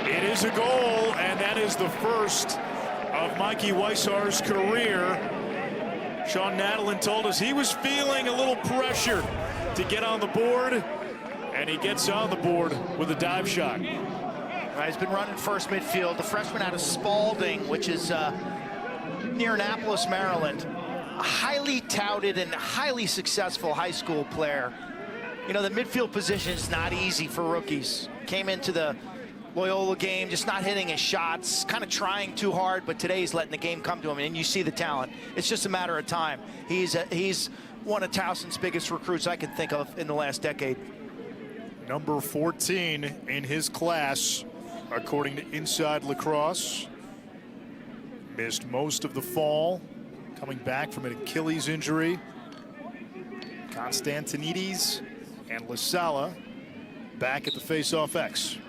It is a goal, and that is the first of Mikey Weissar's career. Sean Nadelin told us he was feeling a little pressure to get on the board, and he gets on the board with a dive shot. He's been running first midfield. The freshman out of Spalding, which is near Annapolis, Maryland. A highly touted and highly successful high school player. You know, the midfield position is not easy for rookies. Came into the Loyola game, just not hitting his shots, kind of trying too hard, but today he's letting the game come to him, and you see the talent. It's just a matter of time. He's one of Towson's biggest recruits I can think of in the last decade. Number 14 in his class, according to Inside Lacrosse. Missed most of the fall, coming back from an Achilles injury. Constantinides and LaSalla back at the face-off X.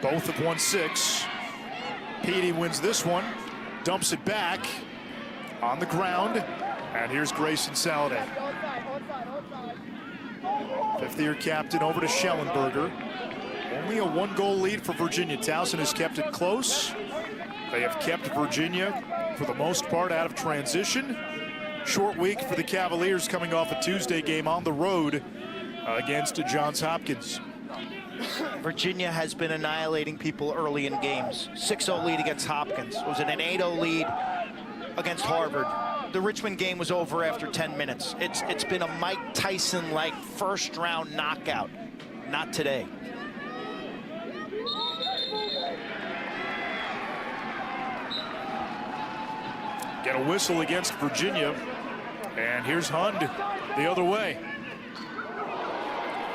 Both have won 6. Petey wins this one, dumps it back on the ground, and here's Grayson Saladay. 5th-year captain over to Schellenberger. Only a 1-goal lead for Virginia. Towson has kept it close. They have kept Virginia, for the most part, out of transition. Short week for the Cavaliers coming off a Tuesday game on the road against Johns Hopkins. Virginia has been annihilating people early in games. 6-0 lead against Hopkins. Was it an 8-0 lead against Harvard? The Richmond game was over after 10 minutes. It's been a Mike Tyson-like first-round knockout. Not today. Get a whistle against Virginia. And here's Hund the other way.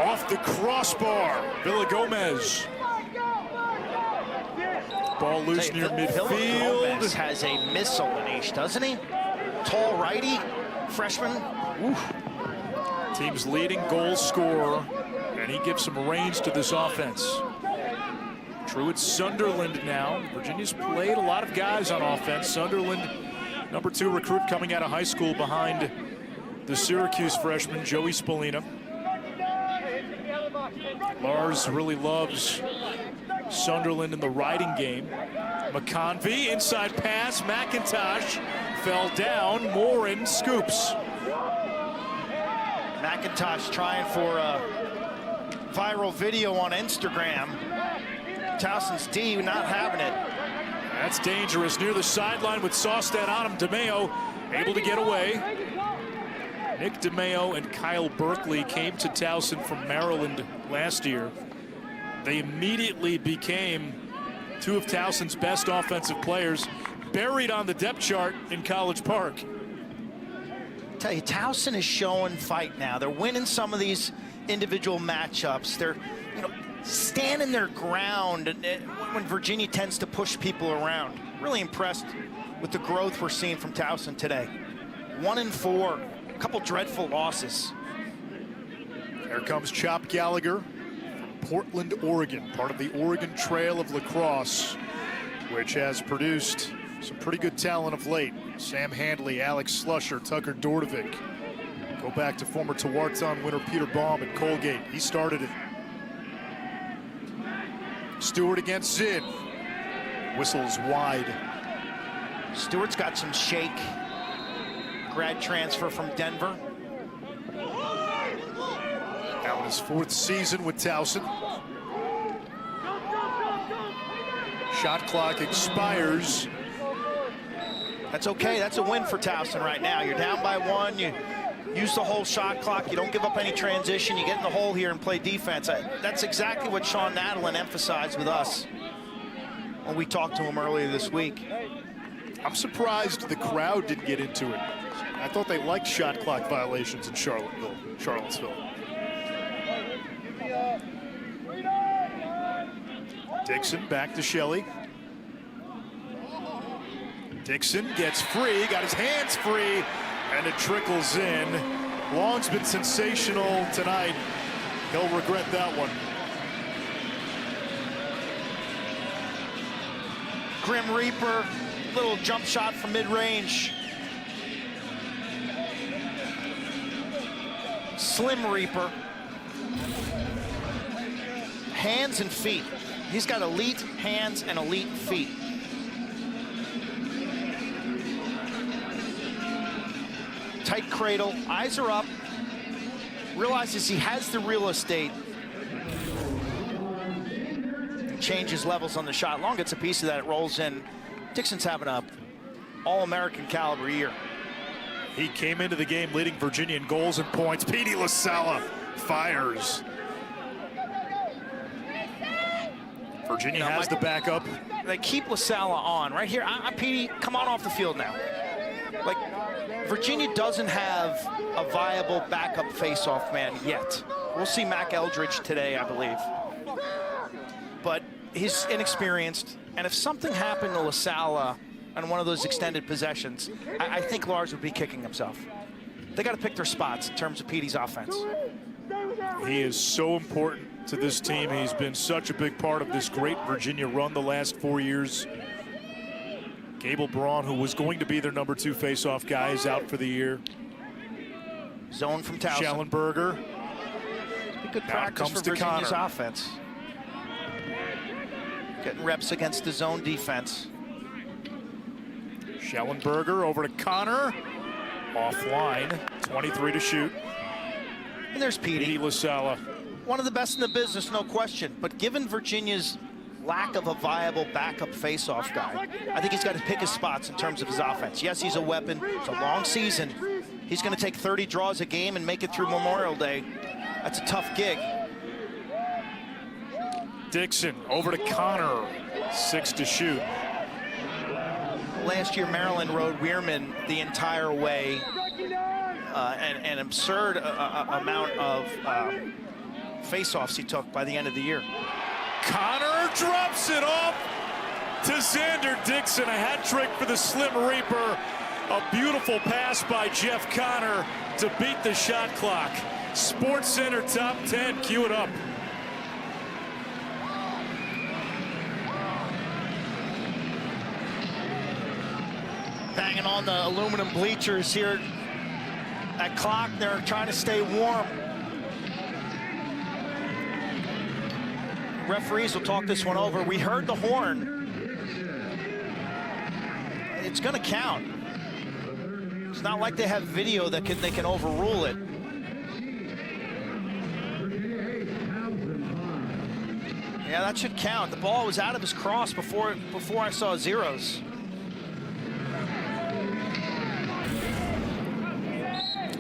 Off the crossbar, Villagomez. Ball loose near midfield. Villagomez has a missile, Anish, doesn't he? Tall righty, freshman. Oof. Team's leading goal scorer, and he gives some range to this offense. True at Sunderland now. Virginia's played a lot of guys on offense. Sunderland, number 2 recruit coming out of high school behind the Syracuse freshman, Joey Spallina. Lars really loves Sunderland in the riding game. McConvey, inside pass, McIntosh fell down, Morin scoops. McIntosh trying for a viral video on Instagram. Towson's D not having it. That's dangerous, near the sideline with Sawstead on him. DeMeo able to get away. Nick DeMeo and Kyle Berkeley came to Towson from Maryland last year. They immediately became 2 of Towson's best offensive players, buried on the depth chart in College Park. I tell you, Towson is showing fight now. They're winning some of these individual matchups. They're, standing their ground when Virginia tends to push people around. Really impressed with the growth we're seeing from Towson today. 1-4, a couple dreadful losses. Here comes Chop Gallagher from Portland, Oregon, part of the Oregon Trail of Lacrosse, which has produced some pretty good talent of late. Sam Handley, Alex Slusher, Tucker Dordovic. Go back to former Tewaaraton winner Peter Baum at Colgate. He started it. Stewart against Zinn. Whistles wide. Stewart's got some shake. Grad transfer from Denver. Now in his 4th season with Towson. Shot clock expires. That's okay. That's a win for Towson right now. You're down by 1. You use the whole shot clock. You don't give up any transition. You get in the hole here and play defense. That's exactly what Sean Nadelin emphasized with us when we talked to him earlier this week. I'm surprised the crowd didn't get into it. I thought they liked shot clock violations in Charlottesville. Dixon back to Shelley. Dixon gets free, got his hands free, and it trickles in. Long's been sensational tonight. He'll regret that one. Grim Reaper, little jump shot from mid-range. Slim Reaper. Hands and feet. He's got elite hands and elite feet. Tight cradle, eyes are up. Realizes he has the real estate. Changes levels on the shot. Long gets a piece of that, it rolls in. Dixon's having a all-American caliber year. He came into the game leading Virginia in goals and points. Petey LaSala fires. Virginia has the backup. They keep LaSala on. Right here, Petey, come on off the field now. Like, Virginia doesn't have a viable backup face-off man yet. We'll see Mac Eldridge today, I believe. But he's inexperienced, and if something happened to LaSala on one of those extended possessions, I think Lars would be kicking himself. They got to pick their spots in terms of Petey's offense. He is so important to this team. He's been such a big part of this great Virginia run the last 4 years. Gable Braun, who was going to be their number 2 face-off guy, is out for the year. Zone from Towson. Schellenberger. Good practice for Virginia's offense. Getting reps against the zone defense. Schellenberger over to Connor. Offline, 23 to shoot. And there's Petey. Petey LaSala. One of the best in the business, no question. But given Virginia's lack of a viable backup face-off guy, I think he's got to pick his spots in terms of his offense. Yes, he's a weapon. It's a long season. He's going to take 30 draws a game and make it through Memorial Day. That's a tough gig. Dixon over to Connor, 6 to shoot. Last year, Maryland rode Weirman the entire way. An absurd amount of face-offs he took by the end of the year. Connor drops it off to Xander Dixon. A hat trick for the Slim Reaper. A beautiful pass by Jeff Connor to beat the shot clock. Sports Center Top 10, cue it up. Banging on the aluminum bleachers here at Clock. They're trying to stay warm. Referees will talk this one over. We heard the horn. It's going to count. It's not like they have video that they can overrule it. Yeah, that should count. The ball was out of his cross before I saw zeros.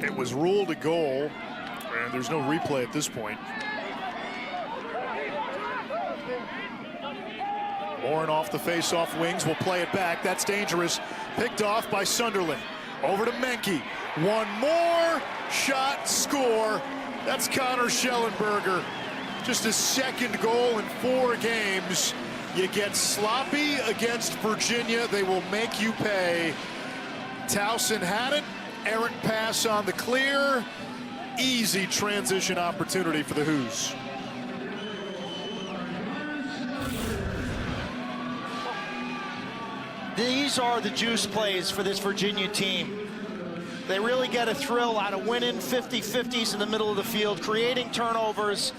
It was ruled a goal, and there's no replay at this point. Warren off the face-off wings, will play it back. That's dangerous. Picked off by Sunderland. Over to Menke. One more shot, score. That's Connor Schellenberger. Just his second goal in 4 games. You get sloppy against Virginia, they will make you pay. Towson had it. Errant pass on the clear. Easy transition opportunity for the Hoos. These are the juice plays for this Virginia team. They really get a thrill out of winning 50-50s in the middle of the field, creating turnovers,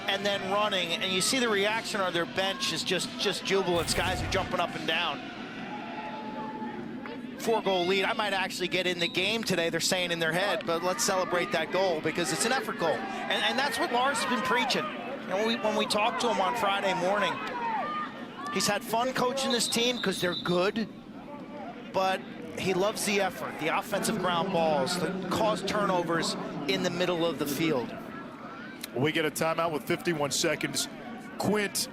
and then running. And you see the reaction on their bench is just jubilance. Guys are jumping up and down. 4-goal lead. I might actually get in the game today, they're saying in their head, but let's celebrate that goal because it's an effort goal. And that's what Lars has been preaching. And when we talked to him on Friday morning, he's had fun coaching this team because they're good, but he loves the effort, the offensive ground balls that cause turnovers in the middle of the field. We get a timeout with 51 seconds. Quint,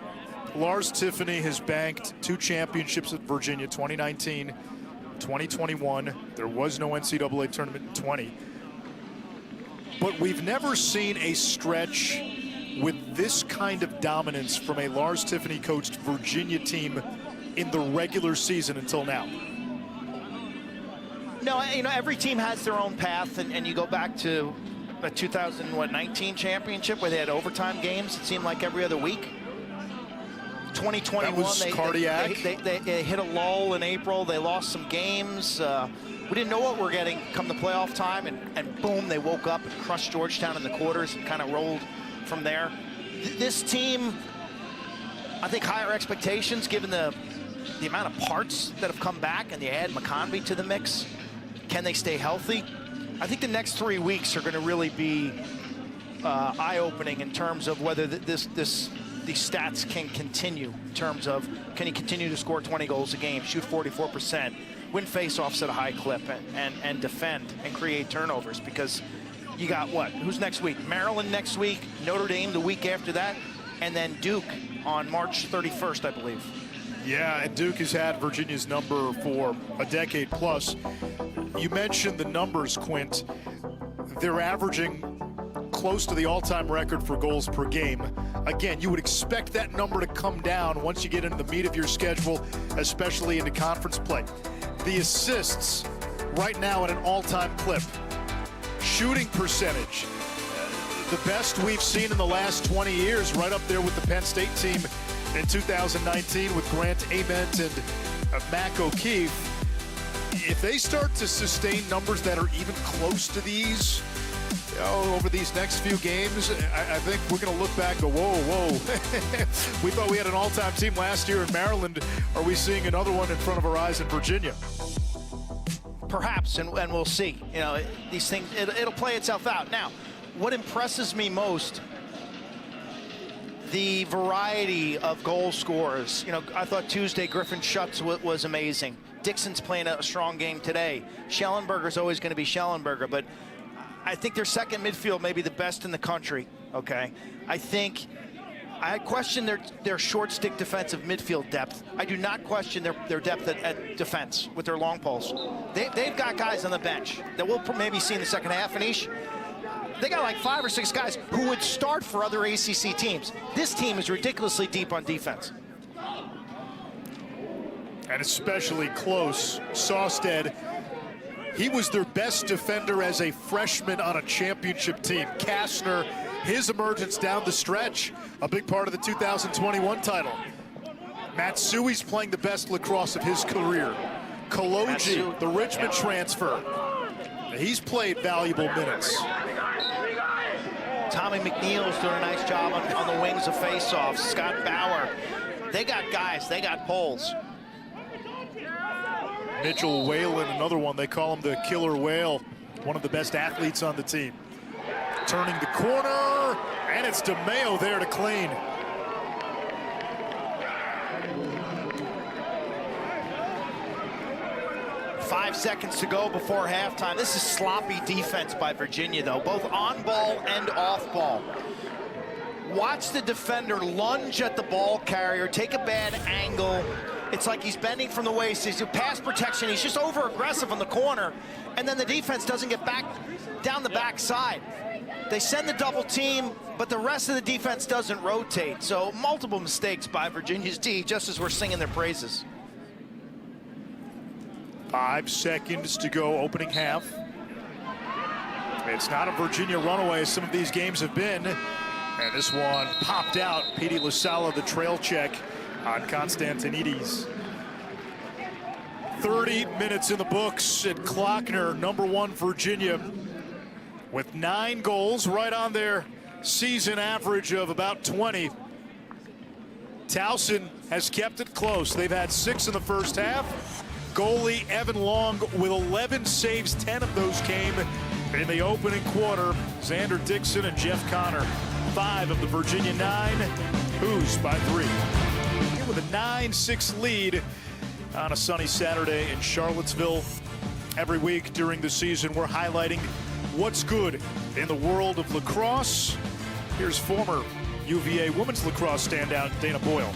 Lars Tiffany has banked 2 championships at Virginia, 2019, 2021. There was no NCAA tournament in 20. But we've never seen a stretch with this kind of dominance from a Lars Tiffany coached Virginia team in the regular season until now. No, you know, every team has their own path, and you go back to the 2019 championship where they had overtime games, it seemed like every other week. 2021, that was cardiac. They hit a lull in April. They lost some games. We didn't know what we're getting come the playoff time, and boom, they woke up and crushed Georgetown in the quarters and kind of rolled from there. This team, I think higher expectations given the amount of parts that have come back, and they add McConvey to the mix. Can they stay healthy? I think the next 3 weeks are going to really be eye-opening in terms of whether these stats can continue, in terms of can he continue to score 20 goals a game, shoot 44%, win face-offs at a high clip, and defend and create turnovers. Because you got what? Who's next week? Maryland next week, Notre Dame the week after that, and then Duke on March 31st, I believe. Yeah, and Duke has had Virginia's number for a decade plus. You mentioned the numbers, Quint. They're averaging close to the all-time record for goals per game. Again, you would expect that number to come down once you get into the meat of your schedule, especially into conference play. The assists right now at an all-time clip. Shooting percentage, the best we've seen in the last 20 years, right up there with the Penn State team in 2019 with Grant Ament and Mac O'Keefe. If they start to sustain numbers that are even close to these over these next few games, I think we're going to look back and go, whoa. We thought we had an all-time team last year in Maryland. Are we seeing another one in front of our eyes in Virginia? Perhaps, and we'll see. You know, these things, it'll play itself out. Now, what impresses me most the variety of goal scorers. You know, I thought Tuesday Griffin Schutz was amazing. Dixon's playing a strong game today. Schellenberger's always going to be Schellenberger, but I think their second midfield may be the best in the country, okay? I question their short stick defensive midfield depth. I do not question their depth at defense with their long poles. They've got guys on the bench that we'll maybe see in the second half. Anish, they got like 5 or 6 guys who would start for other ACC teams. This team is ridiculously deep on defense. And especially close. Sawstead, he was their best defender as a freshman on a championship team. Kastner, his emergence down the stretch, a big part of the 2021 title. Matsui's playing the best lacrosse of his career. Kaloji, the Richmond transfer, he's played valuable minutes. Tommy McNeil's doing a nice job on the wings of faceoffs. Scott Bauer, they got guys, they got poles. Mitchell Whalen, another one, they call him the killer whale, one of the best athletes on the team. Turning the corner, and it's DeMeo there to clean. Five seconds to go before halftime. This is sloppy defense by Virginia, though, both on ball and off ball. Watch the defender lunge at the ball carrier, take a bad angle. It's like he's bending from the waist. He's pass protection. He's just over aggressive on the corner, and then the defense doesn't get back down the backside. They send the double team, but the rest of the defense doesn't rotate. So multiple mistakes by Virginia's D, just as we're singing their praises. 5 seconds to go, opening half. It's not a Virginia runaway as some of these games have been. And this one popped out. Petey Lasala, the trail check on Constantinides. 30 minutes in the books at Klockner, #1 Virginia, with 9 goals, right on their season average of about 20. Towson has kept it close. They've had 6 in the first half. Goalie Evan Long with 11 saves, 10 of those came in the opening quarter. Xander Dixon and Jeff Connor, 5 of the Virginia 9, Hoos by 3. Here with a 9-6 lead on a sunny Saturday in Charlottesville. Every week during the season, we're highlighting what's good in the world of lacrosse. Here's former UVA women's lacrosse standout Dana Boyle.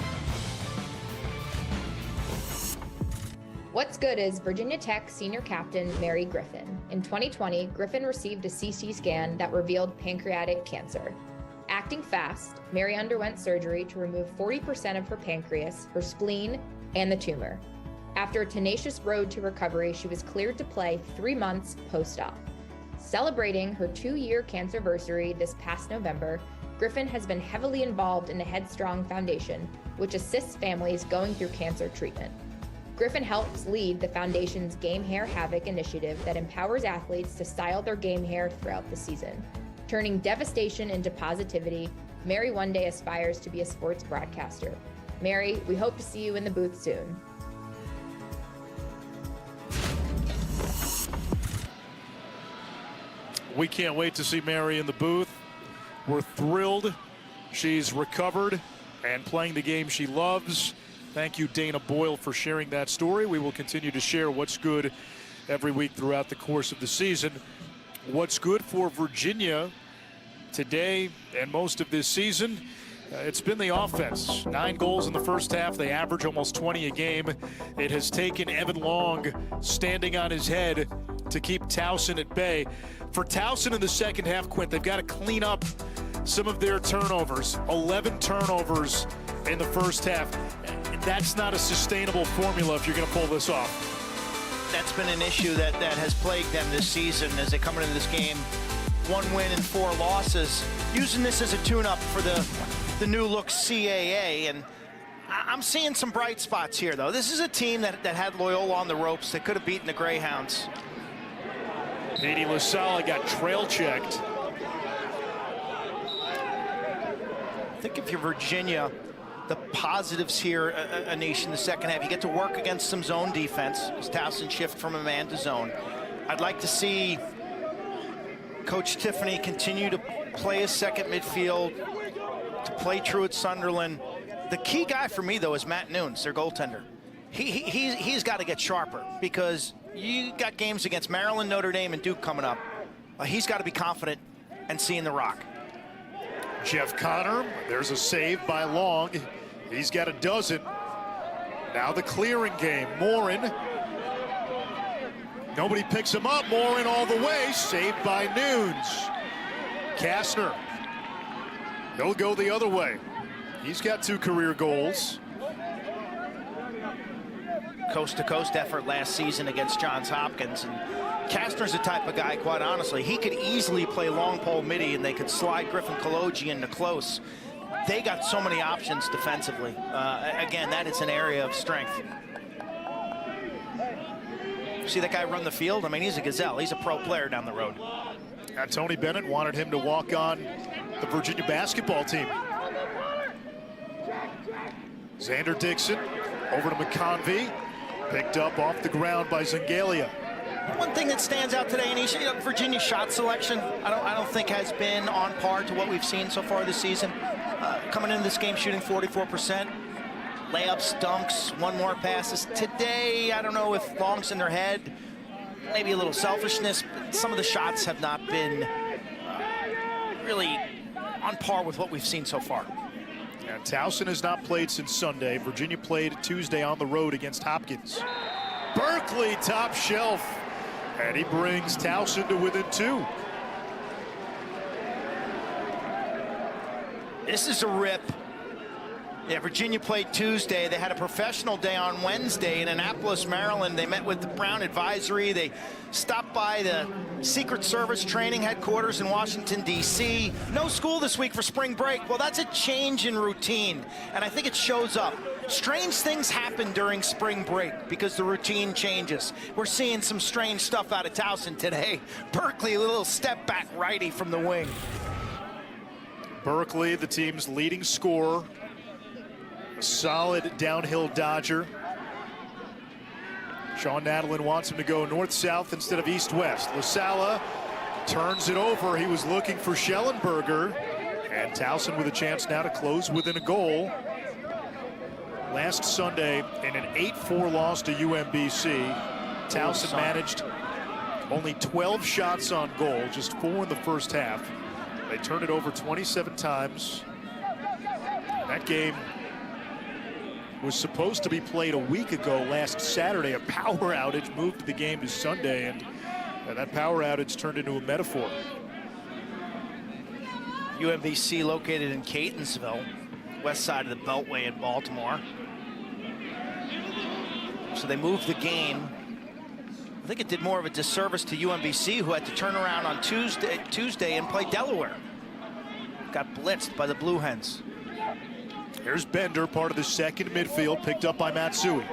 What's good is Virginia Tech senior captain Mary Griffin. In 2020, Griffin received a CT scan that revealed pancreatic cancer. Acting fast, Mary underwent surgery to remove 40% of her pancreas, her spleen, and the tumor. After a tenacious road to recovery, she was cleared to play 3 months post-op. Celebrating her 2-year cancerversary this past November, Griffin has been heavily involved in the Headstrong Foundation, which assists families going through cancer treatment. Griffin helps lead the foundation's Game Hair Havoc initiative that empowers athletes to style their game hair throughout the season. Turning devastation into positivity, Mary one day aspires to be a sports broadcaster. Mary, we hope to see you in the booth soon. We can't wait to see Mary in the booth. We're thrilled she's recovered and playing the game she loves. Thank you, Dana Boyle, for sharing that story. We will continue to share what's good every week throughout the course of the season. What's good for Virginia today and most of this season, it's been the offense. 9 goals in the first half. They average almost 20 a game. It has taken Evan Long standing on his head to keep Towson at bay. For Towson in the second half, Quint, they've got to clean up some of their turnovers. 11 turnovers in the first half. That's not a sustainable formula if you're going to pull this off. That's been an issue that has plagued them this season as they come into this game. 1 win and 4 losses. Using this as a tune-up for the new look CAA. And I'm seeing some bright spots here, though. This is a team that had Loyola on the ropes that could have beaten the Greyhounds. Petey Lasala got trail checked. I think if you're Virginia, the positives here, Anish, in the second half, you get to work against some zone defense as Towson shift from a man to zone. I'd like to see Coach Tiffany continue to play his second midfield, to play true at Sunderland. The key guy for me, though, is Matt Nunes, their goaltender. He's got to get sharper because you got games against Maryland, Notre Dame, and Duke coming up. He's got to be confident and seeing the rock. Jeff Connor, there's a save by Long. He's got a dozen. Now the clearing game. Morin. Nobody picks him up. Morin all the way. Saved by Nunes. Kastner. He'll go the other way. He's got 2 career goals. Coast-to-coast effort last season against Johns Hopkins. And Kastner's the type of guy, quite honestly, he could easily play long pole midi and they could slide Griffin Kaloji into close. They got so many options defensively. Again, that is an area of strength. See that guy run the field? I mean, he's a gazelle. He's a pro player down the road. Tony Bennett wanted him to walk on the Virginia basketball team. Xander Dixon over to McConvey. Picked up off the ground by Zengalia. One thing that stands out today, and Virginia's shot selection, I don't think has been on par to what we've seen so far this season. Coming into this game shooting 44%. Layups, dunks, one more passes. Today, I don't know if Long's in their head, maybe a little selfishness, but some of the shots have not been really on par with what we've seen so far. And Towson has not played since Sunday. Virginia played Tuesday on the road against Hopkins. Berkeley top shelf, and he brings Towson to within 2. This is a rip. Yeah, Virginia played Tuesday. They had a professional day on Wednesday in Annapolis, Maryland. They met with the Brown Advisory. They stopped by the Secret Service training headquarters in Washington, D.C. No school this week for spring break. Well, that's a change in routine, and I think it shows up. Strange things happen during spring break because the routine changes. We're seeing some strange stuff out of Towson today. Berkeley, a little step back righty from the wing. Berkeley, the team's leading scorer. A solid downhill dodger. Sean Nadelin wants him to go north-south instead of east-west. LaSala turns it over. He was looking for Schellenberger. And Towson with a chance now to close within a goal. Last Sunday, in an 8-4 loss to UMBC, Towson managed only 12 shots on goal, just 4 in the first half. They turned it over 27 times. That game was supposed to be played a week ago last Saturday. A power outage moved the game to Sunday, and that power outage turned into a metaphor. UMBC located in Catonsville, west side of the Beltway in Baltimore. So they moved the game. I think it did more of a disservice to UMBC, who had to turn around on Tuesday and play Delaware. Got blitzed by the Blue Hens. Here's Bender, part of the second midfield, picked up by Matsui.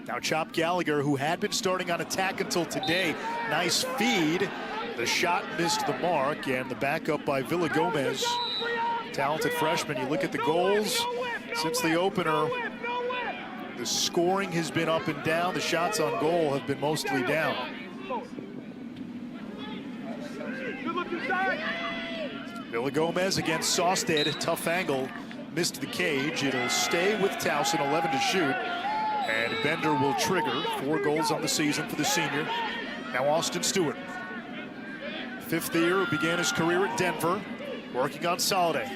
Now Chop Gallagher, who had been starting on attack until today. Nice feed. The shot missed the mark, and the backup by Villagomez. Talented freshman. You look at the goals since the opener. The scoring has been up and down. The shots on goal have been mostly down. Villagomez against Sawstead. Tough angle. Missed the cage. It'll stay with Towson, 11 to shoot. And Bender will trigger. 4 goals on the season for the senior. Now Austin Stewart. 5th year, began his career at Denver, working on Soliday.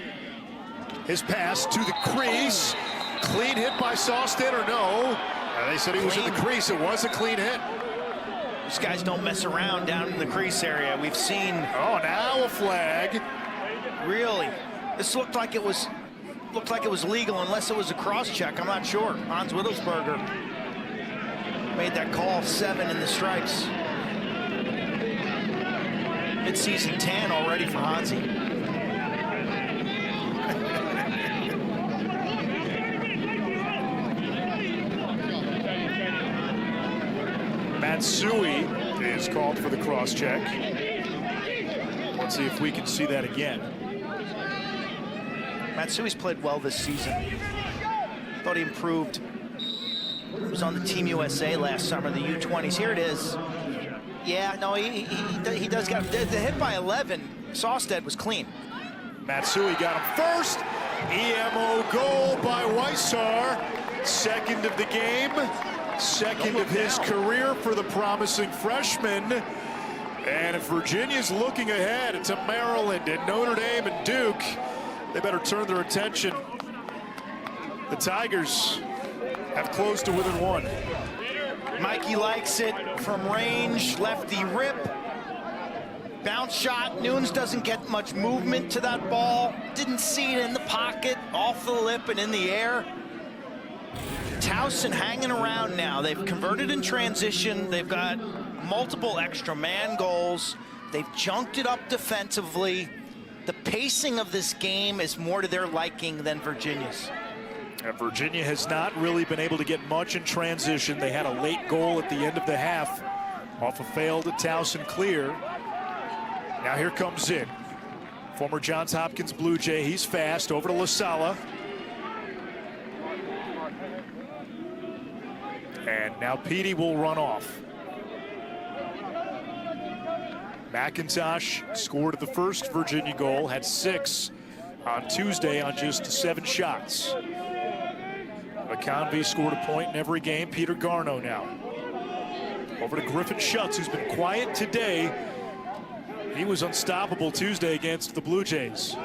His pass to the crease. Clean hit by Sawstead or no? They said he was in the crease. It was a clean hit. These guys don't mess around down in the crease area. We've seen. Oh, now a flag. Really? This looked like it was legal unless it was a cross check. I'm not sure. Hans Wittelsberger made that call. 7 in the stripes. Mid-season tan already for Hansi. Matsui is called for the cross check. Let's see if we can see that again. Matsui's played well this season. Thought he improved. He was on the Team USA last summer, the U20s. Here it is. Yeah, no, he does got the hit by 11. Sawstead was clean. Matsui got him first. EMO goal by Weissar. Second of the game. Second of his career for the promising freshman. And if Virginia's looking ahead to Maryland and Notre Dame and Duke, they better turn their attention. The Tigers have closed to within one. Mikey likes it from range, lefty rip. Bounce shot. Nunes doesn't get much movement to that ball. Didn't see it in the pocket, off the lip and in the air. Towson hanging around now. They've converted in transition. They've got multiple extra man goals. They've junked it up defensively. The pacing of this game is more to their liking than Virginia's. And Virginia has not really been able to get much in transition. They had a late goal at the end of the half off a failed Towson clear. Now here comes in former Johns Hopkins Blue Jay. He's fast over to LaSala. And now Petey will run off. McIntosh scored the first Virginia goal, had 6 on Tuesday on just 7 shots. McConvey scored a point in every game. Peter Garno now. Over to Griffin Schutz, who's been quiet today. He was unstoppable Tuesday against the Blue Jays.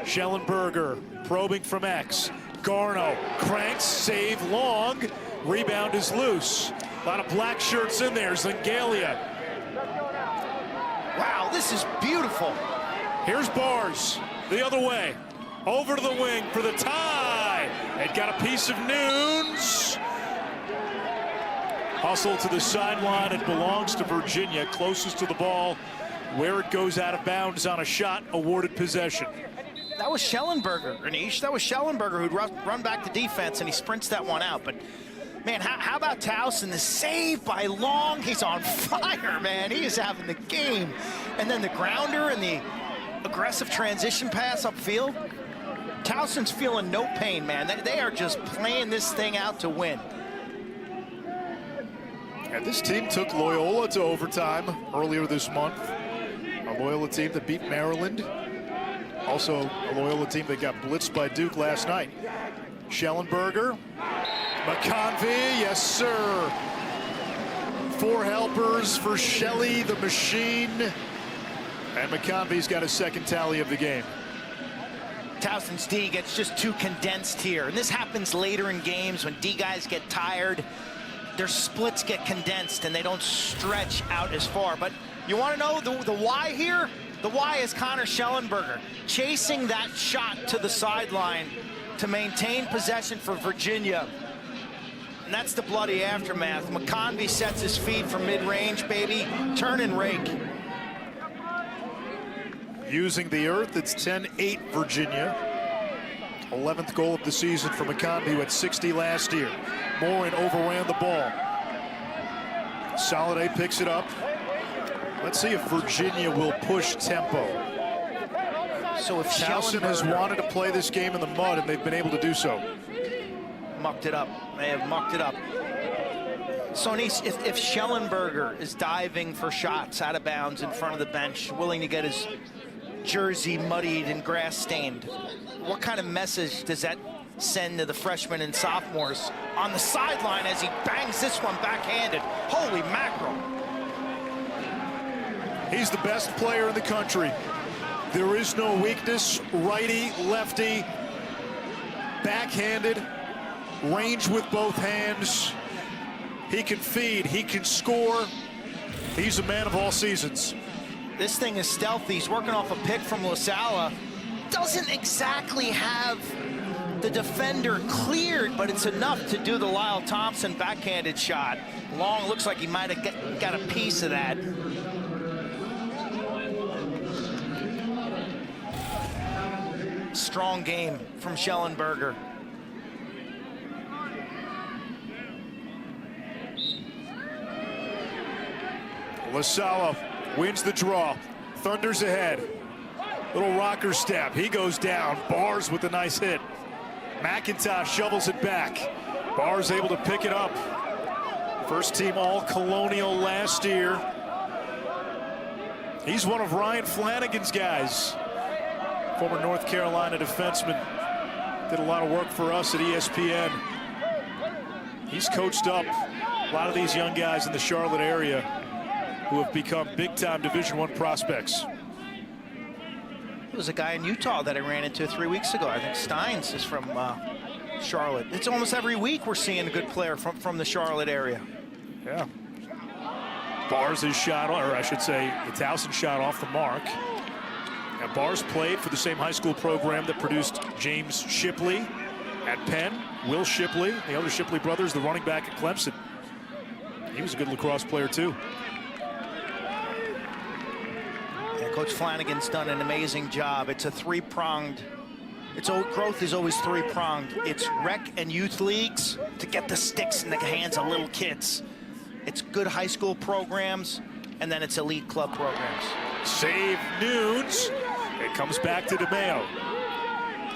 Schellenberger probing from X. Garno cranks, save long. Rebound is loose. A lot of black shirts in there. Zengalia. Wow, this is beautiful. Here's Bars the other way. Over to the wing for the tie. It got a piece of Nunes. Hustle to the sideline. It belongs to Virginia. Closest to the ball. Where it goes out of bounds on a shot, awarded possession. That was Schellenberger, Anish. That was Schellenberger who'd run back to defense, and he sprints that one out. But, man, how about Towson? The save by Long. He's on fire, man. He is having the game. And then the grounder and the aggressive transition pass upfield. Towson's feeling no pain, man. They are just playing this thing out to win. And this team took Loyola to overtime earlier this month. A Loyola team that beat Maryland. Also a Loyola team that got blitzed by Duke last night. Schellenberger. McConvey, yes sir. 4 helpers for Shelley the Machine. And McConvey's got a second tally of the game. Towson's D gets just too condensed here. And this happens later in games when D guys get tired. Their splits get condensed and they don't stretch out as far. But you want to know the why here? The why is Connor Schellenberger chasing that shot to the sideline to maintain possession for Virginia. And that's the bloody aftermath. McConvey sets his feet from mid-range, baby. Turn and rake. Using the earth, it's 10-8 Virginia. 11th goal of the season for McConvey, who had 60 last year. Morin overran the ball. Soliday picks it up. Let's see if Virginia will push tempo. So if Towson has wanted to play this game in the mud, and they've been able to do so. Mucked it up. They have mucked it up. So if Schellenberger is diving for shots out of bounds in front of the bench, willing to get his jersey muddied and grass stained, what kind of message does that send to the freshmen and sophomores on the sideline as he bangs this one backhanded? Holy mackerel. He's the best player in the country. There is no weakness. Righty, lefty, backhanded, range with both hands. He can feed, he can score. He's a man of all seasons. This thing is stealthy. He's working off a pick from LaSala. Doesn't exactly have the defender cleared, but it's enough to do the Lyle Thompson backhanded shot. Long looks like he might have got a piece of that. Strong game from Schellenberger. LaSala wins the draw. Thunder's ahead. Little rocker step. He goes down. Bars with a nice hit. McIntosh shovels it back. Bars able to pick it up. First team All-Colonial last year. He's one of Ryan Flanagan's guys. Former North Carolina defenseman. Did a lot of work for us at ESPN. He's coached up a lot of these young guys in the Charlotte area who have become big-time Division I prospects. There was a guy in Utah that I ran into 3 weeks ago. I think Steins is from Charlotte. It's almost every week we're seeing a good player from the Charlotte area. Yeah. Bars' shot, or I should say, the Towson shot off the mark. Now, Bars played for the same high school program that produced James Shipley at Penn. Will Shipley, the other Shipley brothers, the running back at Clemson. He was a good lacrosse player, too. Yeah, Coach Flanagan's done an amazing job. It's a three-pronged. Growth is always three-pronged. It's rec and youth leagues to get the sticks in the hands of little kids. It's good high school programs, and then it's elite club programs. Save Nunes. It comes back to DeMeo.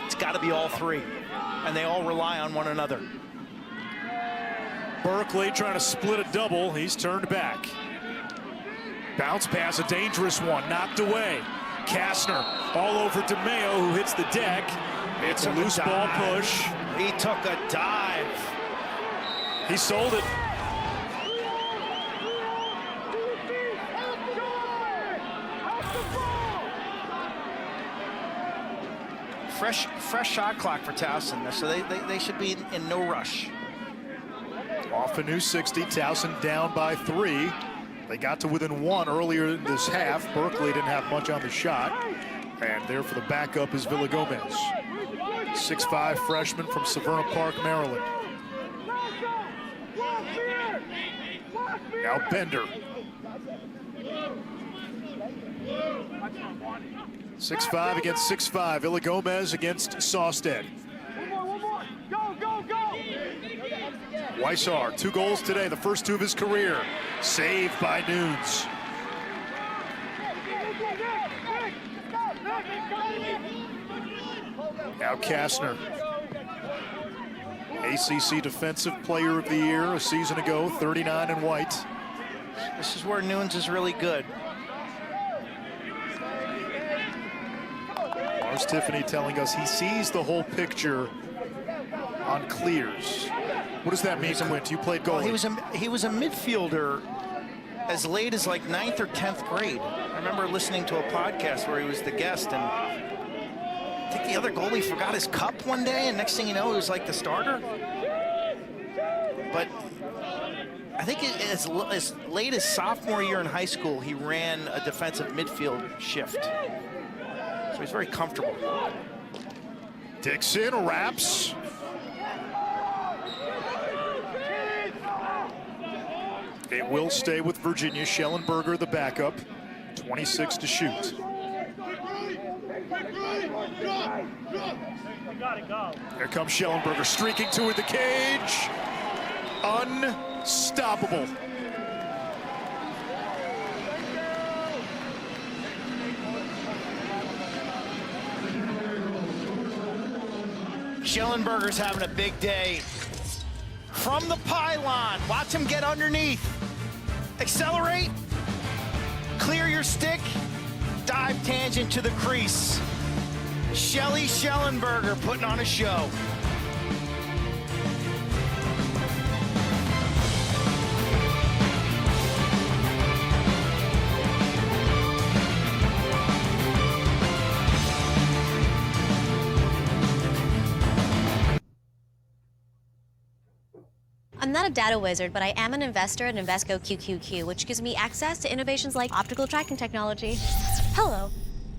It's got to be all three, and they all rely on one another. Berkeley trying to split a double. He's turned back. Bounce pass, a dangerous one, knocked away. Kastner all over DeMeo, who hits the deck. It's a loose ball push. He took a dive. He sold it. Fresh shot clock for Towson, so they should be in no rush. Off a new 60, Towson down by 3. They got to within 1 earlier in this half. Berkeley didn't have much on the shot. And there for the backup is Villagomez. 6'5" freshman from Severna Park, Maryland. Now Bender. 6'5" against 6'5". Villagomez against Sawstead. Weissar, 2 goals today, the first 2 of his career. Saved by Nunes. Now Kastner. ACC Defensive Player of the Year a season ago, 39 in white. This is where Nunes is really good. Lars Tiffany telling us he sees the whole picture on clears. What does that mean, Quint? You played goalie. Well, he was a midfielder as late as like 9th or 10th grade. I remember listening to a podcast where he was the guest, and I think the other goalie forgot his cup one day, and next thing you know, he was like the starter. But I think as late as sophomore year in high school, he ran a defensive midfield shift. So he's very comfortable. Dixon wraps. It will stay with Virginia. Schellenberger, the backup. 26 to shoot. Here comes Schellenberger, streaking toward the cage. Unstoppable. Schellenberger's having a big day. From the pylon, watch him get underneath. Accelerate, clear your stick, dive tangent to the crease. Shelly Schellenberger putting on a show. I'm not a data wizard, but I am an investor at Invesco QQQ, which gives me access to innovations like optical tracking technology. Hello.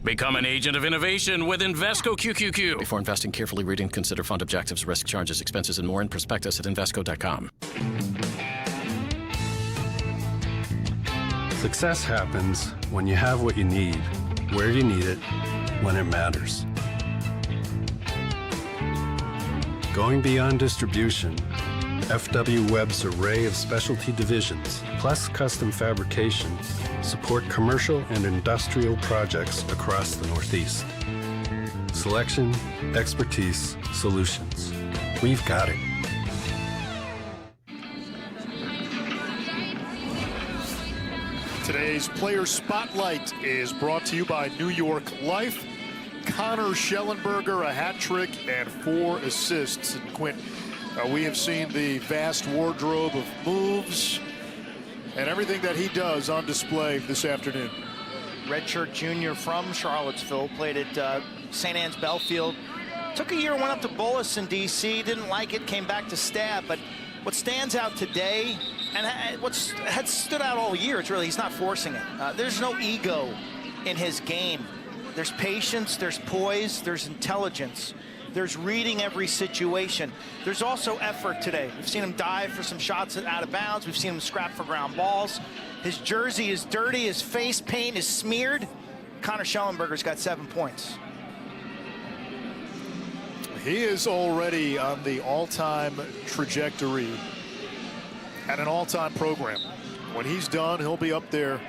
Become an agent of innovation with Invesco QQQ. Before investing, carefully read and consider fund objectives, risk, charges, expenses, and more in prospectus at Invesco.com. Success happens when you have what you need, where you need it, when it matters. Going beyond distribution, FW Webb's array of specialty divisions, plus custom fabrication, support commercial and industrial projects across the Northeast. Selection, expertise, solutions. We've got it. Today's Player Spotlight is brought to you by New York Life. Connor Schellenberger, a hat trick and 4 assists. And Quint, we have seen the vast wardrobe of moves and everything that he does on display this afternoon. Redshirt junior from Charlottesville, played at St. Anne's Belfield. Took a year, went up to Bullis in D.C., didn't like it, came back to Stab. But what stands out today, and what's had stood out all year, it's really he's not forcing it. There's no ego in his game. There's patience, there's poise, there's intelligence. There's reading every situation. There's also effort today. We've seen him dive for some shots out of bounds. We've seen him scrap for ground balls. His jersey is dirty. His face paint is smeared. Connor Schellenberger's got 7 points. He is already on the all-time trajectory at an all-time program. When he's done, he'll be up there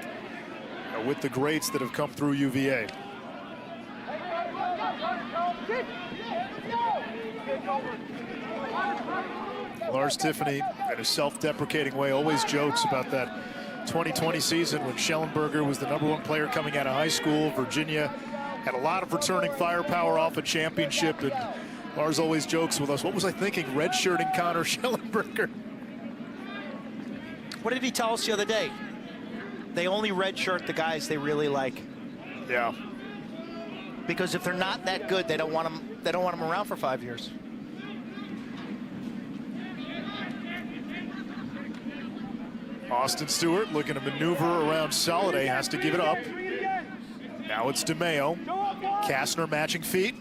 with the greats that have come through UVA. Lars Tiffany, in a self-deprecating way, always jokes about that 2020 season when Schellenberger was the #1 player coming out of high school. Virginia had a lot of returning firepower off a championship, and Lars always jokes with us, what was I thinking, redshirting Connor Schellenberger? What did he tell us the other day? They only redshirt the guys they really like. Yeah. Because if they're not that good, they don't want them. They don't want them around for 5 years. Austin Stewart looking to maneuver around Soliday, has to give it up. Now it's DeMeo. Kastner matching feet.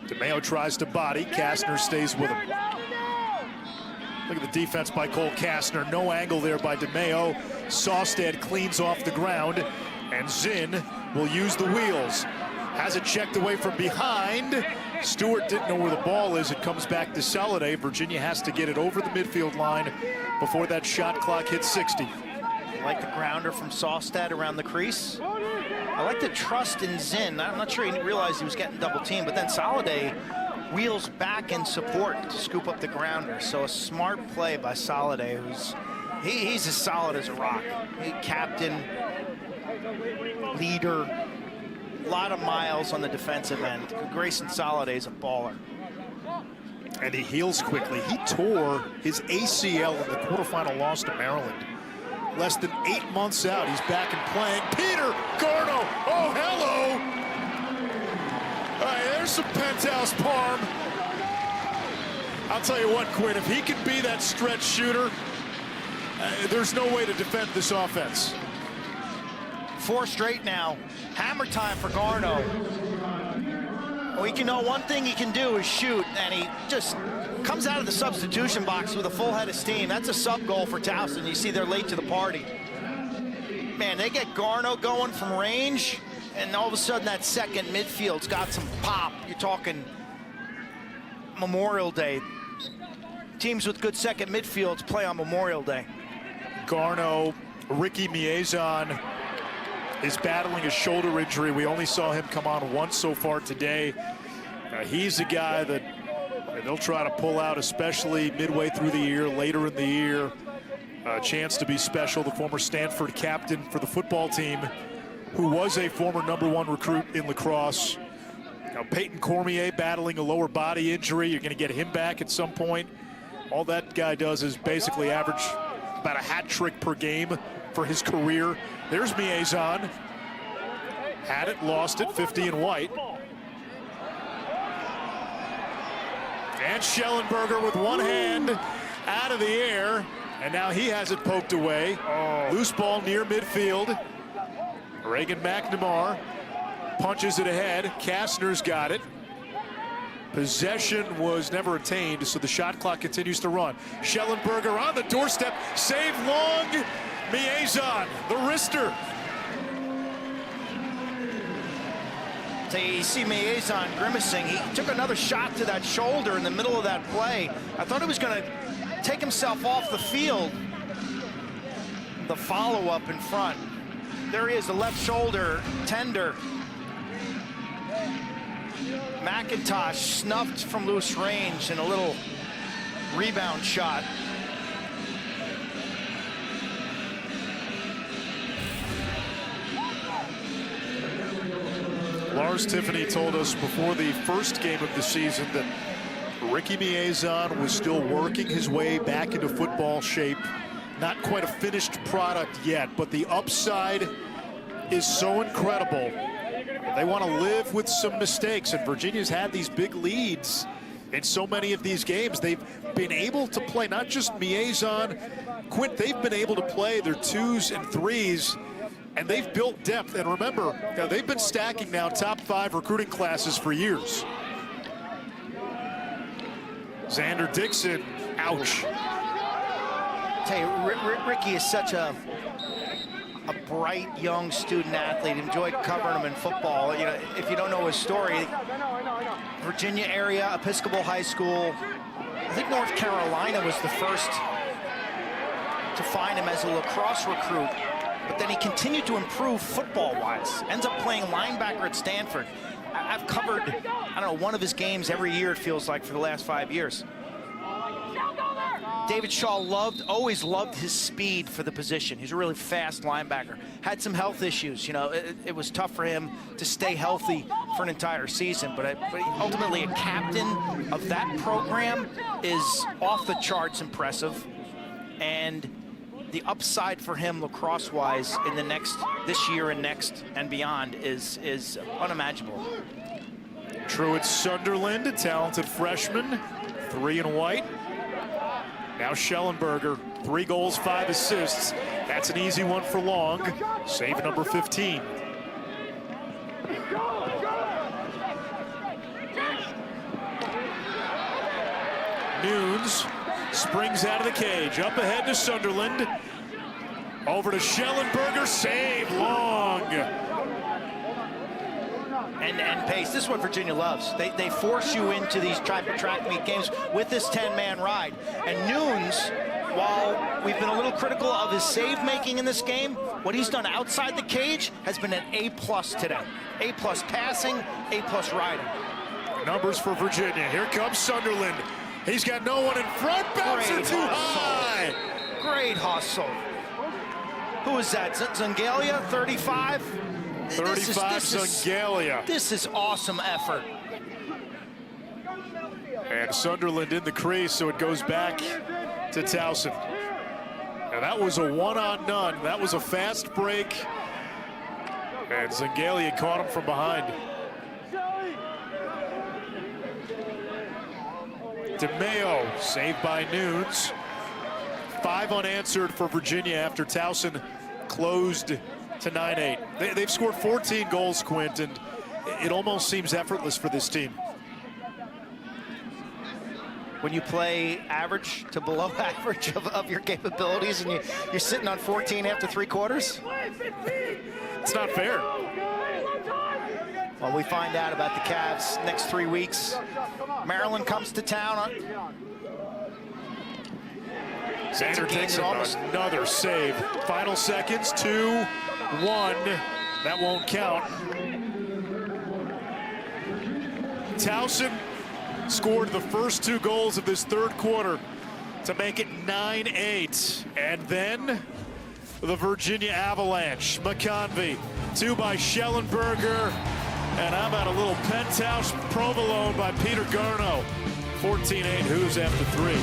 DeMeo tries to body. Kastner stays with him. Look at the defense by Cole Kastner. No angle there by DeMeo. Sawstead cleans off the ground, and Zinn will use the wheels. Has it checked away from behind. Stewart didn't know where the ball is. It comes back to Soliday. Virginia has to get it over the midfield line before that shot clock hits 60. I like the grounder from Sawstead around the crease. I like the trust in Zinn. I'm not sure he realized he was getting double teamed, but then Soliday wheels back in support to scoop up the grounder. So a smart play by Soliday, who's he's as solid as a rock. Captain, leader, a lot of miles on the defensive end. Grayson Soliday is a baller. And he heals quickly. He tore his ACL in the quarterfinal loss to Maryland. Less than 8 months out, he's back and playing. Peter Garno, oh, hello. All right, there's some penthouse Parm. I'll tell you what, Quinn, if he can be that stretch shooter, there's no way to defend this offense. 4 straight now. Hammer time for Garno. Well, he can know one thing he can do is shoot, and he just comes out of the substitution box with a full head of steam. That's a sub goal for Towson. You see they're late to the party. Man, they get Garno going from range, and all of a sudden that second midfield's got some pop. You're talking Memorial Day. Teams with good second midfields play on Memorial Day. Garno, Ricky Miezon is battling a shoulder injury. We only saw him come on once so far today. He's a guy that they'll try to pull out, especially midway through the year, later in the year. A chance to be special. The former Stanford captain for the football team, who was a former #1 recruit in lacrosse. Now, Peyton Cormier battling a lower body injury. You're going to get him back at some point. All that guy does is basically average about a hat trick per game for his career. There's Miezon. Had it, lost it, 50 and white. And Schellenberger with one hand out of the air. And now he has it poked away. Loose ball near midfield. Reagan McNamara punches it ahead. Kastner's got it. Possession was never attained, so the shot clock continues to run. Schellenberger on the doorstep. Save long. Miezon, the wrister. So you see Miezon grimacing. He took another shot to that shoulder in the middle of that play. I thought he was going to take himself off the field. The follow-up in front. There he is, the left shoulder tender. McIntosh snuffed from loose range and a little rebound shot. Lars Coach Tiffany told us before the first game of the season that Ricky Miezon was still working his way back into football shape. Not quite a finished product yet, but the upside is so incredible. They want to live with some mistakes, and Virginia's had these big leads in so many of these games. They've been able to play, not just Miezon, Quint, they've been able to play their 2s and 3s, and they've built depth. And remember, now they've been stacking now top 5 recruiting classes for years. Xander Dixon, ouch. Tell you, Ricky is such a bright young student athlete. Enjoyed covering him in football. You know, if you don't know his story, Virginia area, Episcopal High School. I think North Carolina was the first to find him as a lacrosse recruit, but then he continued to improve football-wise. Ends up playing linebacker at Stanford. I've covered, I don't know, one of his games every year, it feels like, for the last 5 years. David Shaw always loved his speed for the position. He's a really fast linebacker. Had some health issues. You know, it was tough for him to stay healthy for an entire season. But ultimately, a captain of that program is off the charts impressive. And the upside for him lacrosse-wise in this year and next and beyond is unimaginable. Truett Sunderland, a talented freshman, 3 in white. Now Schellenberger, 3 goals, 5 assists. That's an easy one for Long. Save number 15. Nunes springs out of the cage. Up ahead to Sunderland. Over to Schellenberger. Save Long. And pace. This is what Virginia loves. They force you into these track meet games with this 10-man ride. And Nunes, while we've been a little critical of his save making in this game, what he's done outside the cage has been an A+ today. A+ passing, A+ riding. Numbers for Virginia. Here comes Sunderland. He's got no one in front. Bouncer too high. Great hustle. Who is that? Zangalia, 35? 35 Zangalia. This is awesome effort. And Sunderland in the crease, so it goes back to Towson. Now that was a one-on-none. That was a fast break. And Zangalia caught him from behind. DeMeo, saved by Nunes. 5 unanswered for Virginia after Towson closed to 9-8. They've scored 14 goals, Quint, and it almost seems effortless for this team. When you play average to below average of your capabilities and you're sitting on 14 after 3 quarters? It's not fair. Well, we find out about the Cavs next 3 weeks. Maryland comes to town. Xander Dixon, another save. Final seconds, 2-1. That won't count. Towson scored the first 2 goals of this 3rd quarter to make it 9-8. And then the Virginia Avalanche. McConvey, 2 by Schellenberger. And how about a little penthouse provolone by Peter Garneau. 14-8 Who's after 3.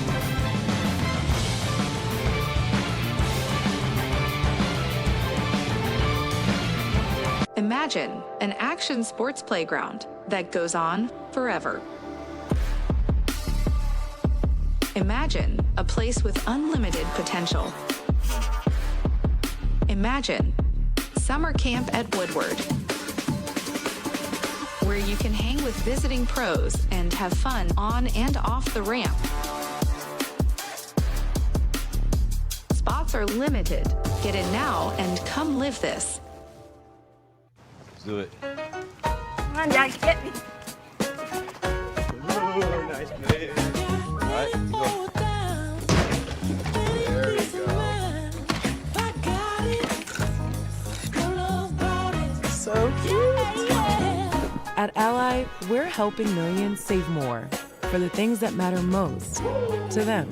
Imagine an action sports playground that goes on forever. Imagine a place with unlimited potential. Imagine summer camp at Woodward, where you can hang with visiting pros and have fun on and off the ramp. Spots are limited. Get in now and come live this. Do it. Come on, Dad, get me. Ooh, nice play. All right, go. There we go. So cute. At Ally, we're helping millions save more for the things that matter most to them.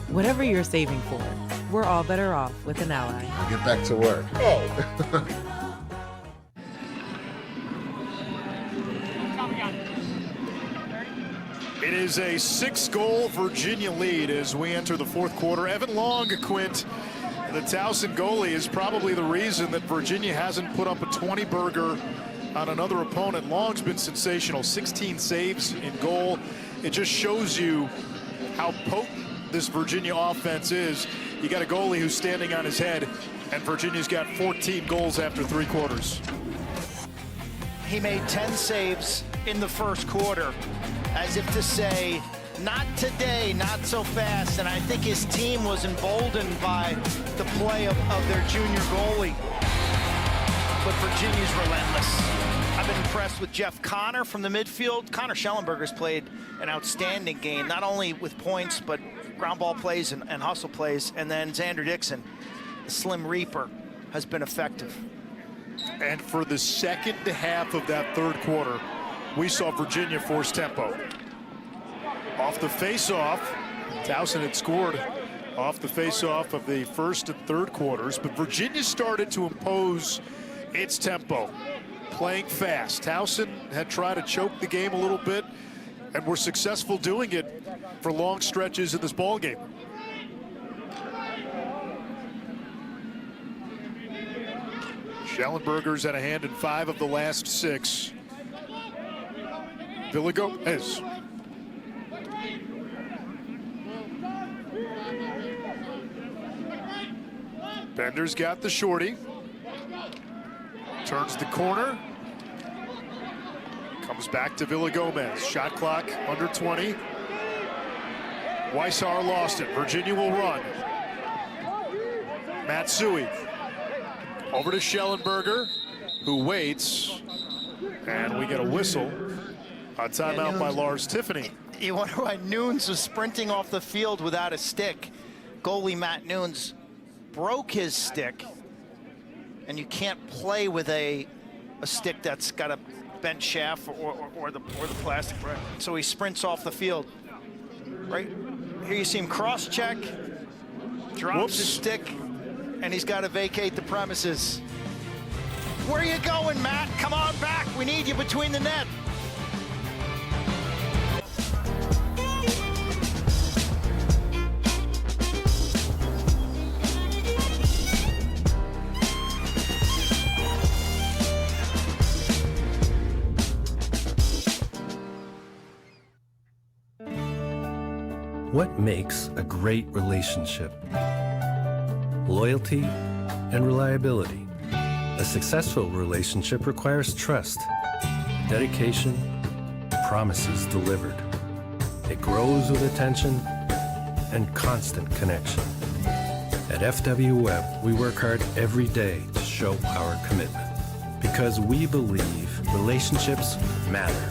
Whatever you're saving for, we're all better off with an Ally. Get back to work. Oh. It is a 6-goal Virginia lead as we enter the fourth quarter. Evan Long, Quint, the Towson goalie, is probably the reason that Virginia hasn't put up a 20-burger on another opponent. Long's been sensational, 16 saves in goal. It just shows you how potent this Virginia offense is. You got a goalie who's standing on his head, and Virginia's got 14 goals after 3 quarters. He made 10 saves in the first quarter, as if to say, not today, not so fast. And I think his team was emboldened by the play of their junior goalie. But Virginia's relentless. I've been impressed with Jeff Connor from the midfield. Connor Schellenberger's played an outstanding game, not only with points, but ground ball plays and hustle plays. And then Xander Dixon, the Slim Reaper, has been effective. And for the second half of that third quarter, we saw Virginia force tempo. Off the face-off, Towson had scored off the face-off of the first and third quarters, but Virginia started to impose its tempo, playing fast. Towson had tried to choke the game a little bit, and were successful doing it for long stretches in this ball game. Schellenberger's had a hand in 5 of the last 6. Villagomez. Bender's got the shorty. Turns the corner. Comes back to Villagomez. Shot clock under 20. Weishauer lost it. Virginia will run. Matsui. Over to Schellenberger, who waits. And we get a whistle. A timeout by Lars Tiffany. You wonder why Nunes was sprinting off the field without a stick. Goalie Matt Nunes broke his stick, and you can't play with a stick that's got a bent shaft or the plastic. Right? So he sprints off the field. Right here, you see him cross-check, drops his stick, and he's got to vacate the premises. Where are you going, Matt? Come on back. We need you between the net. What makes a great relationship? Loyalty and reliability. A successful relationship requires trust, dedication, promises delivered. It grows with attention and constant connection. At FW Web, we work hard every day to show our commitment because we believe relationships matter.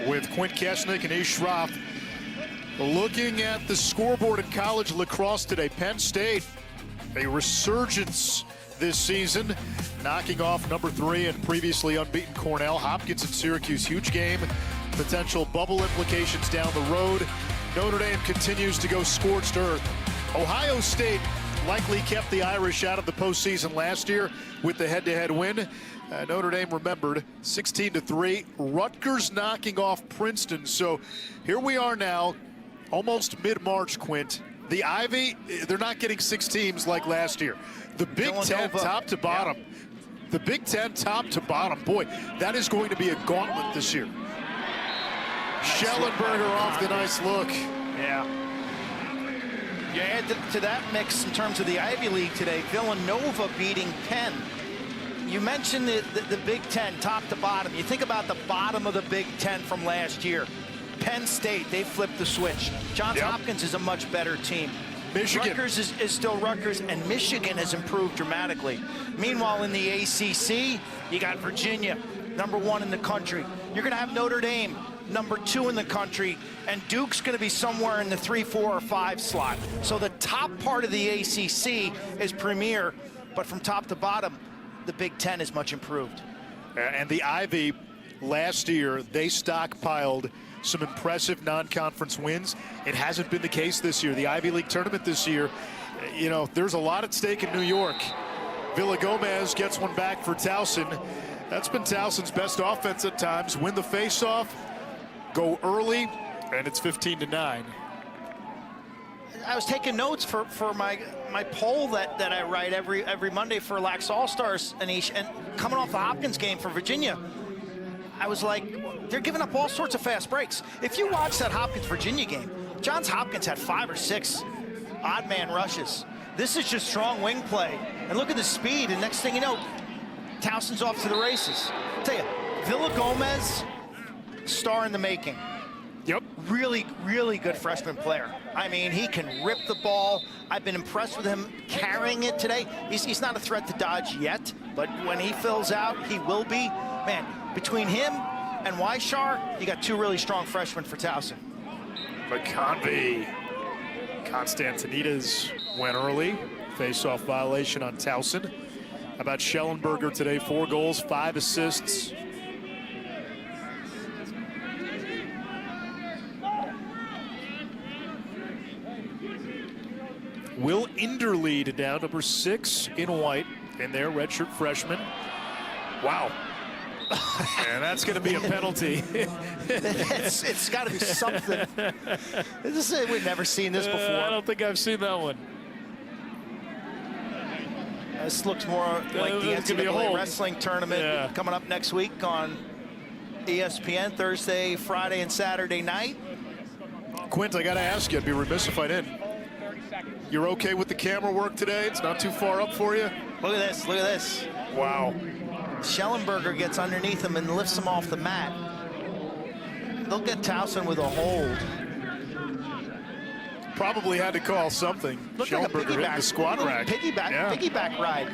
With Quint Kesnick and Ish Schroff looking at the scoreboard in college lacrosse today. Penn State, a resurgence this season, knocking off number 3 and previously unbeaten Cornell. Hopkins and Syracuse, huge game. Potential bubble implications down the road. Notre Dame continues to go scorched earth. Ohio State likely kept the Irish out of the postseason last year with the head-to-head win. Notre Dame remembered 16-3. Rutgers knocking off Princeton. So here we are now, almost mid-March, Quint. The Ivy, they're not getting 6 teams like last year. The Big Ten, top to bottom. Yeah. The Big Ten, top to bottom. Boy, that is going to be a gauntlet this year. Schellenberger off the nice look. Yeah. You add to that mix in terms of the Ivy League today, Villanova beating Penn. You mentioned the Big Ten, top to bottom. You think about the bottom of the Big Ten from last year. Penn State, they flipped the switch. Johns Hopkins is a much better team. Michigan. Rutgers is still Rutgers, and Michigan has improved dramatically. Meanwhile, in the ACC, you got Virginia, number 1 in the country. You're going to have Notre Dame, number 2 in the country, and Duke's going to be somewhere in the 3, 4, or 5 slot. So the top part of the ACC is premier, but from top to bottom, the Big Ten is much improved. And the Ivy, last year, they stockpiled some impressive non-conference wins. It hasn't been the case this year. The Ivy League tournament this year, you know, there's a lot at stake in New York. Villagomez gets one back for Towson. That's been Towson's best offense at times. Win the faceoff, go early, and it's 15-9. I was taking notes for my poll that I write every Monday for Lax All-Stars, Anish, and coming off the Hopkins game for Virginia, I was like, they're giving up all sorts of fast breaks. If you watch that Hopkins-Virginia game, Johns Hopkins had 5 or 6 odd man rushes. This is just strong wing play. And look at the speed, and next thing you know, Towson's off to the races. I'll tell you, Villagomez, star in the making. Yep. Really, really good freshman player. I mean, he can rip the ball. I've been impressed with him carrying it today. He's not a threat to Dodge yet, but when he fills out, he will be. Man, between him and Weishar, you got 2 really strong freshmen for Towson. McConvey. Constantinides went early. Face-off violation on Towson. How about Schellenberger today? 4 goals, 5 assists. Will Inderlead down, number 6 in white, in there, redshirt freshman. Wow. And that's going to be a penalty. It's got to be something. We've never seen this before. I don't think I've seen that one. This looks more like the NCAA wrestling tournament coming up next week on ESPN, Thursday, Friday, and Saturday night. Quint, I got to ask you, I'd be remiss if I didn't. You're okay with the camera work today? It's not too far up for you? Look at this, look at this. Wow. Schellenberger gets underneath him and lifts him off the mat. They'll get Towson with a hold. Probably had to call something. Look like a Schellenberger hitting the squat rack. Piggyback ride.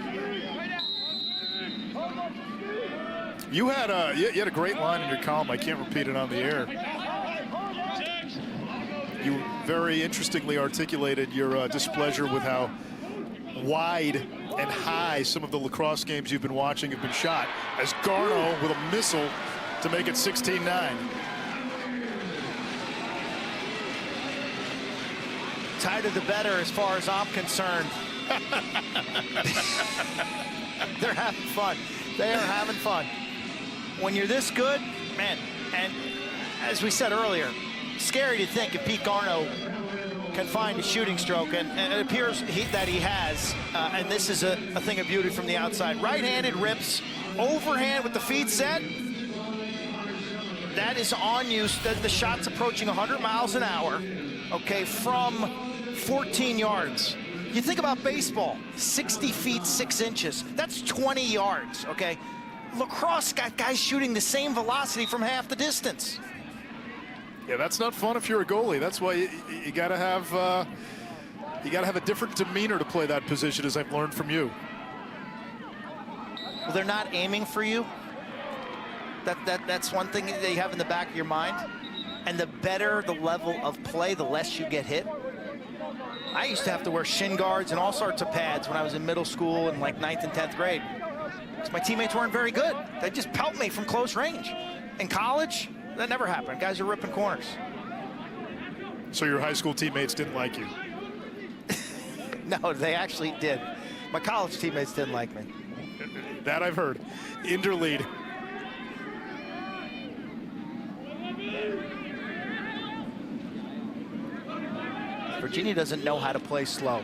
You had a great line in your column. I can't repeat it on the air. You very interestingly articulated your displeasure with how wide and high some of the lacrosse games you've been watching have been shot, as Garno with a missile to make it 16-9. Tighter the better as far as I'm concerned. They're having fun. They are having fun. When you're this good, man, and as we said earlier, scary to think if Pete Garno can find a shooting stroke, and it appears that he has, and this is a thing of beauty from the outside. Right-handed rips, overhand with the feet set. That is on you. The shot's approaching 100 miles an hour, okay, from 14 yards. You think about baseball, 60 feet, 6 inches. That's 20 yards, okay? Lacrosse got guys shooting the same velocity from half the distance. Yeah, that's not fun if you're a goalie. That's why you gotta have a different demeanor to play that position, as I've learned from you. Well, they're not aiming for you. That's one thing that you have in the back of your mind. And the better the level of play, the less you get hit. I used to have to wear shin guards and all sorts of pads when I was in middle school and like 9th and 10th grade. Because my teammates weren't very good. They'd just pelt me from close range. In college, that never happened. Guys are ripping corners. So your high school teammates didn't like you? No, they actually did. My college teammates didn't like me. That I've heard. Inderlead. Virginia doesn't know how to play slow.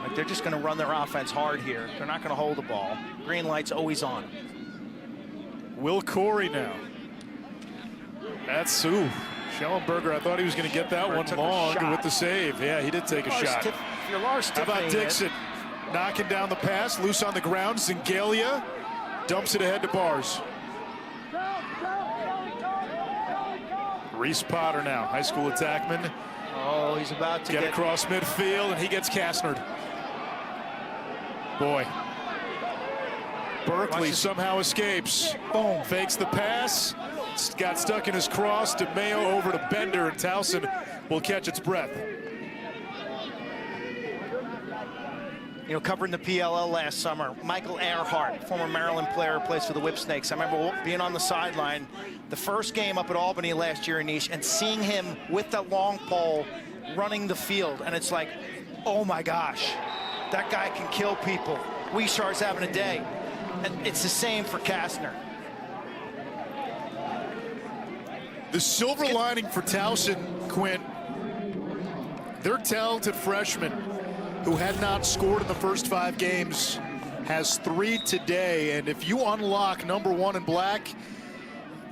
Like, they're just going to run their offense hard here. They're not going to hold the ball. Green light's always on. Will Corey now. That's Schellenberger. I thought he was going to get that one long with the save. Yeah, he did take a shot. How about Dixon knocking down the pass, loose on the ground. Zingalia dumps it ahead to Bars. Reese Potter now, high school attackman. Oh, he's about to get across midfield, and he gets Kastner. Boy. Berkeley somehow escapes. Boom. Fakes the pass. Got stuck in his cross. DeMeo over to Bender, and Towson will catch its breath. You know, covering the PLL last summer, Michael Earhart, former Maryland player, plays for the Whipsnakes. I remember being on the sideline the first game up at Albany last year in Niche and seeing him with that long pole running the field. And it's like, oh my gosh, That guy can kill people. Weishar's having a day. And it's the same for Kastner. The silver lining for Towson, Quinn, their talented freshman who had not scored in the first 5 games has 3 today. And if you unlock #1 in black,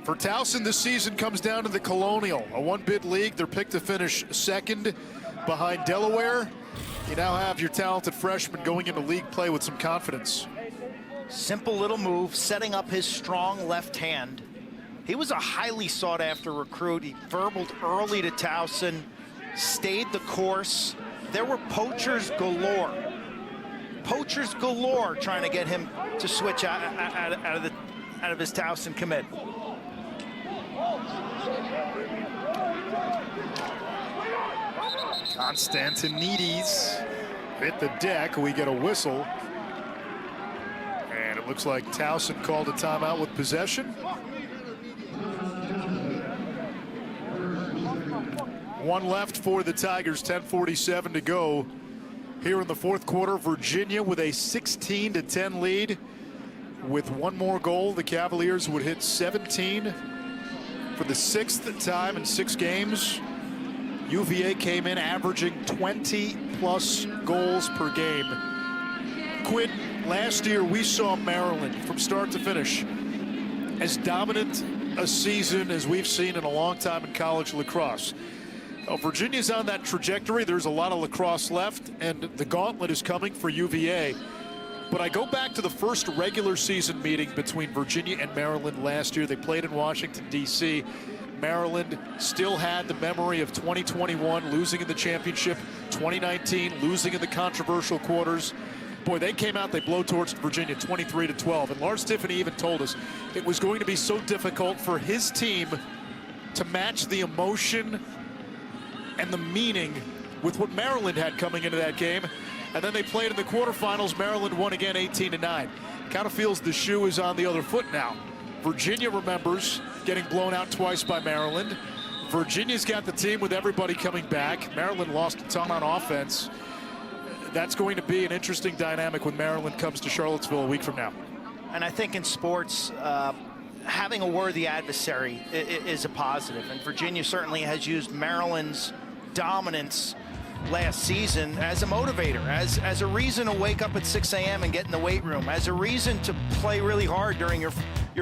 for Towson this season comes down to the Colonial, a 1-bid league. They're picked to finish 2nd behind Delaware. You now have your talented freshman going into league play with some confidence. Simple little move, setting up his strong left hand. He was a highly sought after recruit. He verbaled early to Towson, stayed the course. There were poachers galore. Poachers galore trying to get him to switch out of his Towson commit. Constantinides hit the deck. We get a whistle. And it looks like Towson called a timeout with possession. 1 left for the Tigers, 10:47 to go. Here in the 4th quarter, Virginia with a 16-10 lead. With 1 more goal, the Cavaliers would hit 17 for the 6th time in 6 games. UVA came in averaging 20-plus goals per game. Quinn, last year we saw Maryland from start to finish as dominant a season as we've seen in a long time in college lacrosse. Virginia's on that trajectory. There's a lot of lacrosse left, and the gauntlet is coming for UVA. But I go back to the first regular season meeting between Virginia and Maryland last year. They played in Washington, D.C. Maryland still had the memory of 2021 losing in the championship, 2019 losing in the controversial quarters. Boy, they came out, they blowtorched Virginia 23-12. And Lars Tiffany even told us it was going to be so difficult for his team to match the emotion and the meaning with what Maryland had coming into that game. And then they played in the quarterfinals. Maryland won again 18-9. Kind of feels the shoe is on the other foot now. Virginia remembers getting blown out twice by Maryland. Virginia's got the team with everybody coming back. Maryland lost a ton on offense. That's going to be an interesting dynamic when Maryland comes to Charlottesville a week from now. And I think in sports, having a worthy adversary is a positive. And Virginia certainly has used Maryland's dominance last season as a motivator, as a reason to wake up at 6 a.m. and get in the weight room, as a reason to play really hard during your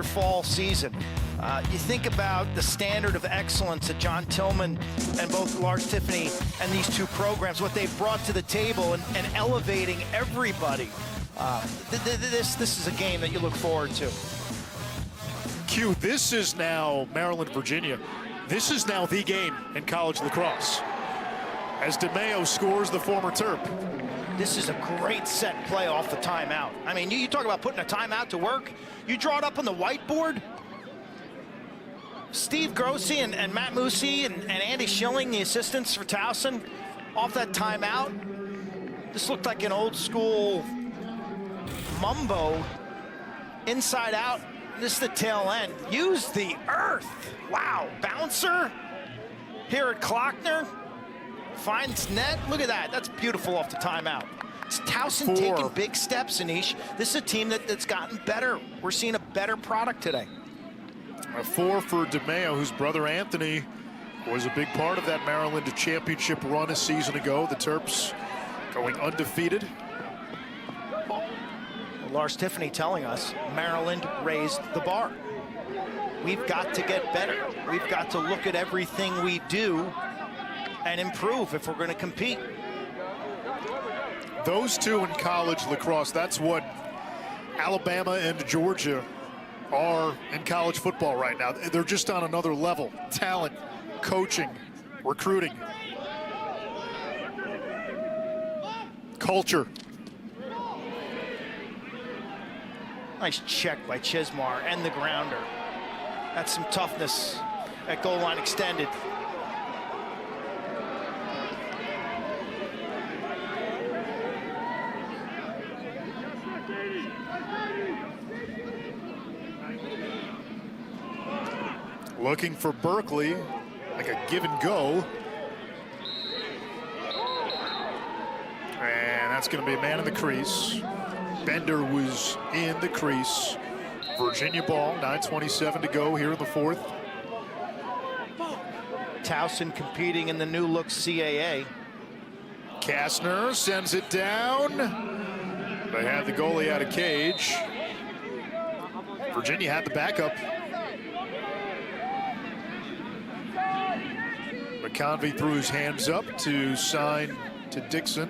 fall season. You think about the standard of excellence that John Tillman and both Lars Tiffany and these 2 programs, what they've brought to the table and elevating everybody. This is a game that you look forward to. Q, this is now Maryland-Virginia. This is now the game in college lacrosse, as DeMeo scores the former Terp. This is a great set play off the timeout. I mean, you talk about putting a timeout to work. You draw it up on the whiteboard. Steve Grossi and Matt Musi and Andy Schilling, the assistants for Towson, off that timeout. This looked like an old school mumbo, inside out. This is the tail end. Use the earth. Wow, bouncer here at Klockner. Finds net. Look at that. That's beautiful off the timeout. It's Towson taking big steps, Anish. This is a team that's gotten better. We're seeing a better product today. A 4 for DeMeo, whose brother Anthony was a big part of that Maryland championship run a season ago. The Terps going undefeated. Lars Tiffany telling us Maryland raised the bar. We've got to get better. We've got to look at everything we do and improve if we're going to compete. Those 2 in college lacrosse, that's what Alabama and Georgia are in college football right now. They're just on another level. Talent, coaching, recruiting, culture. Nice check by Chismar and the grounder. That's some toughness at goal line extended. Looking for Berkeley, like a give and go. And that's going to be a man in the crease. Bender was in the crease. Virginia ball, 9:27 to go here in the fourth. Towson competing in the new look CAA. Kastner sends it down. They had the goalie out of cage. Virginia had the backup. McConvey threw his hands up to sign to Dixon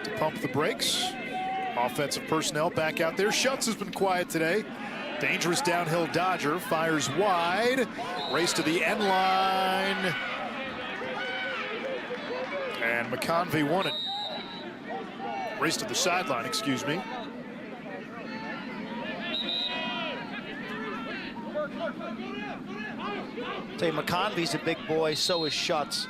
to pump the brakes. Offensive personnel back out there. Schutz has been quiet today. Dangerous downhill dodger, fires wide. Race to the end line. And McConvey won it. Race to the sideline, excuse me. Say McConvey's a big boy, so is Schutz.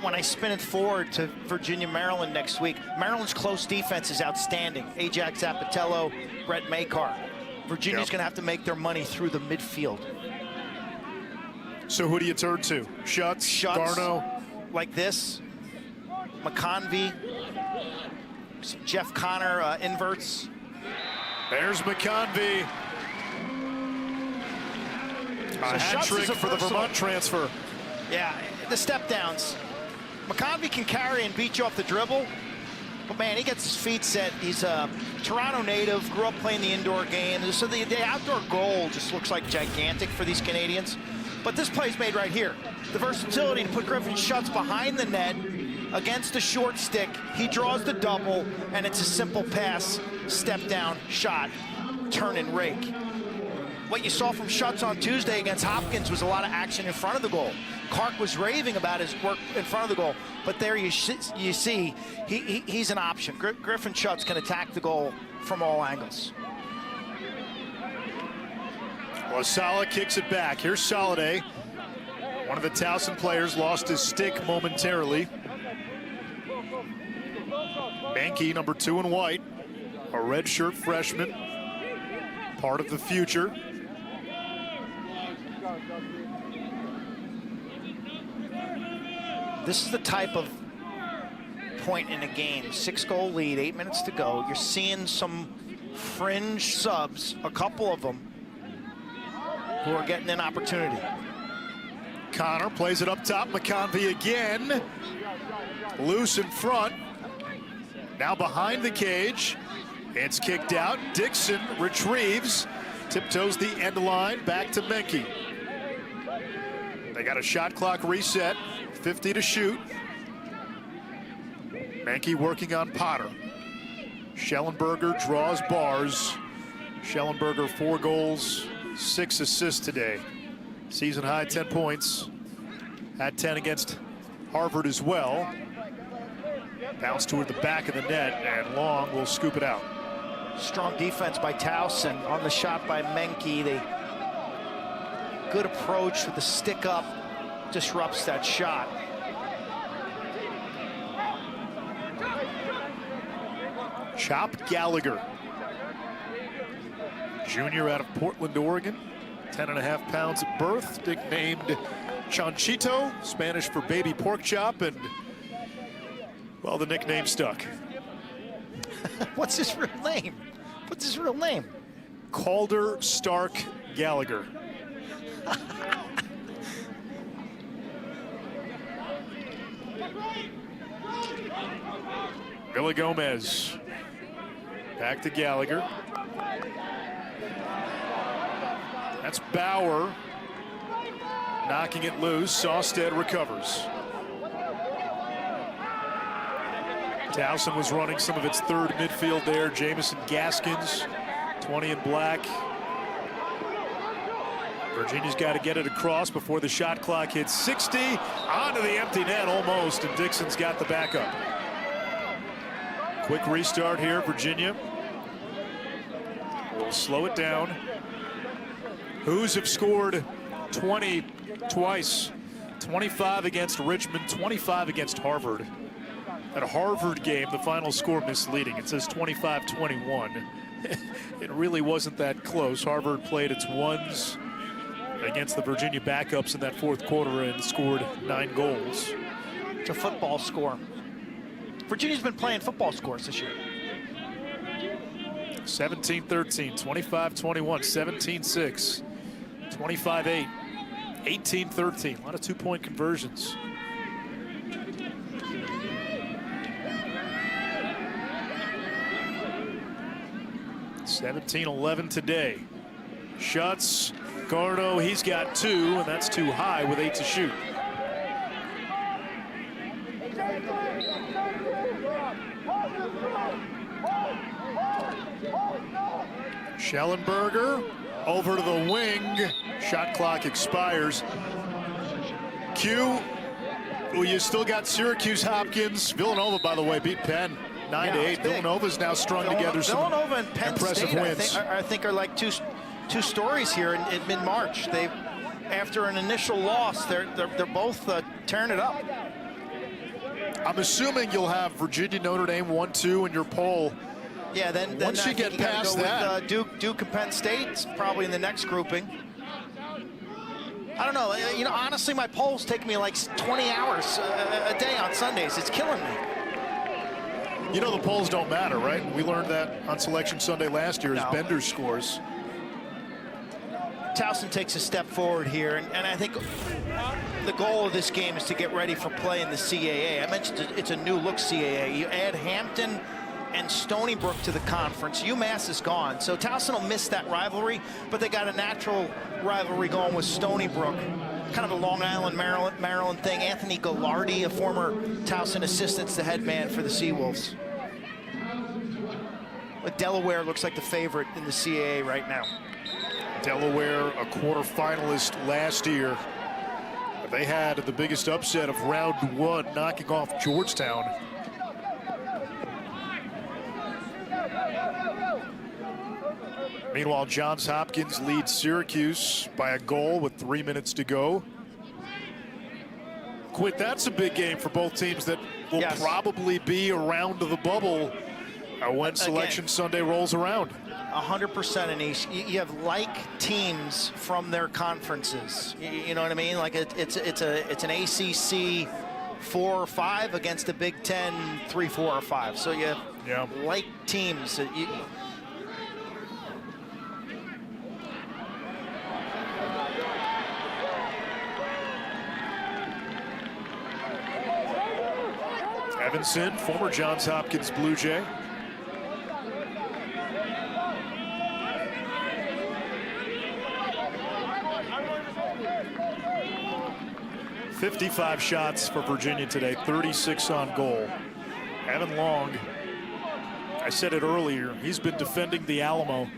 When I spin it forward to Virginia, Maryland next week, Maryland's close defense is outstanding. Ajax Apatello, Brett Makar. Virginia's going to have to make their money through the midfield. So who do you turn to? Schutz, Garno? Like this. McConvey. Jeff Connor inverts. There's McConvey. A hat trick for the Vermont transfer. Yeah, the step downs. McConvey can carry and beat you off the dribble, but man, he gets his feet set. He's a Toronto native, grew up playing the indoor game, so the outdoor goal just looks like gigantic for these Canadians. But this play's made right here. The versatility to put Griffin Schutz behind the net against the short stick. He draws the double, and it's a simple pass, step down, shot, turn and rake. What you saw from Schutz on Tuesday against Hopkins was a lot of action in front of the goal. Clark was raving about his work in front of the goal, but there you see he's an option. Griffin Schutz can attack the goal from all angles. Well, Sala kicks it back. Here's Soliday. One of the Towson players lost his stick momentarily. Mankey, number 2 in white, a redshirt freshman, part of the future. This is the type of point in a game. 6-goal lead, 8 minutes to go. You're seeing some fringe subs, a couple of them, who are getting an opportunity. Connor plays it up top. McConvey again. Loose in front. Now behind the cage. It's kicked out. Dixon retrieves. Tiptoes the end line. Back to Menke. They got a shot clock reset. 50 to shoot. Menke working on Potter. Schellenberger draws bars. Schellenberger 4 goals, 6 assists today. Season high 10 points. Had 10 against Harvard as well. Bounce toward the back of the net, and Long will scoop it out. Strong defense by Towson on the shot by Menke. Good approach with the stick up, disrupts that shot. Chop Gallagher, junior out of Portland, Oregon, 10.5 pounds at birth, nicknamed Chanchito, Spanish for baby pork chop, and well, the nickname stuck. What's his real name? What's his real name? Calder Stark Gallagher. Villa Gomez. Back to Gallagher. That's Bauer. Knocking it loose. Sawstead recovers. Towson was running some of its third midfield there. Jamison Gaskins, 20 in black. Virginia's got to get it across before the shot clock hits 60. Onto the empty net almost, and Dixon's got the backup. Quick restart here, Virginia. We'll slow it down. Who's have scored 20 twice? 25 against Richmond, 25 against Harvard. At a Harvard game, the final score misleading. It says 25-21. It really wasn't that close. Harvard played its ones against the Virginia backups in that fourth quarter and scored 9 goals. It's a football score. Virginia's been playing football scores this year. 17-13, 25-21, 17-6, 25-8, 18-13. A lot of two-point conversions. $17-11 today. Shots, Gardo, he's got 2, and that's too high with 8 to shoot. Schellenberger over to the wing. Shot clock expires. Q, well, you still got Syracuse, Hopkins. Villanova, by the way, beat Penn 9-8. Villanova's now strung together some Villanova and Penn impressive State, wins. I think are like two stories here in mid-March. They, after an initial loss, they're both tearing it up. I'm assuming you'll have Virginia, Notre Dame 1-2 in your poll. Yeah, then once you get past that, with, Duke and Penn State's probably in the next grouping. I don't know. You know, honestly, my polls take me like 20 hours a day on Sundays. It's killing me. You know the polls don't matter, right? We learned that on Selection Sunday last year as Bender's scores. Towson takes a step forward here, and I think the goal of this game is to get ready for play in the CAA. I mentioned it's a new-look CAA. You add Hampton and Stony Brook to the conference. UMass is gone, so Towson will miss that rivalry, but they got a natural rivalry going with Stony Brook. Kind of a Long Island, Maryland thing. Anthony Gallardi, a former Towson assistant, the head man for the Seawolves. But Delaware looks like the favorite in the CAA right now. Delaware, a quarterfinalist last year. They had the biggest upset of round 1, knocking off Georgetown. Meanwhile, Johns Hopkins leads Syracuse by a goal with 3 minutes to go. Quit, that's a big game for both teams that will probably be around the bubble when Selection Sunday rolls around. 100%, Anish. You have like teams from their conferences. You know what I mean? Like it's an ACC 4 or 5 against a Big Ten 3, 4, or 5. So you have like teams that you. Evanson, former Johns Hopkins Blue Jay. $55 shots for Virginia today, 36 on goal. Evan Long, I said it earlier, he's been defending the Alamo,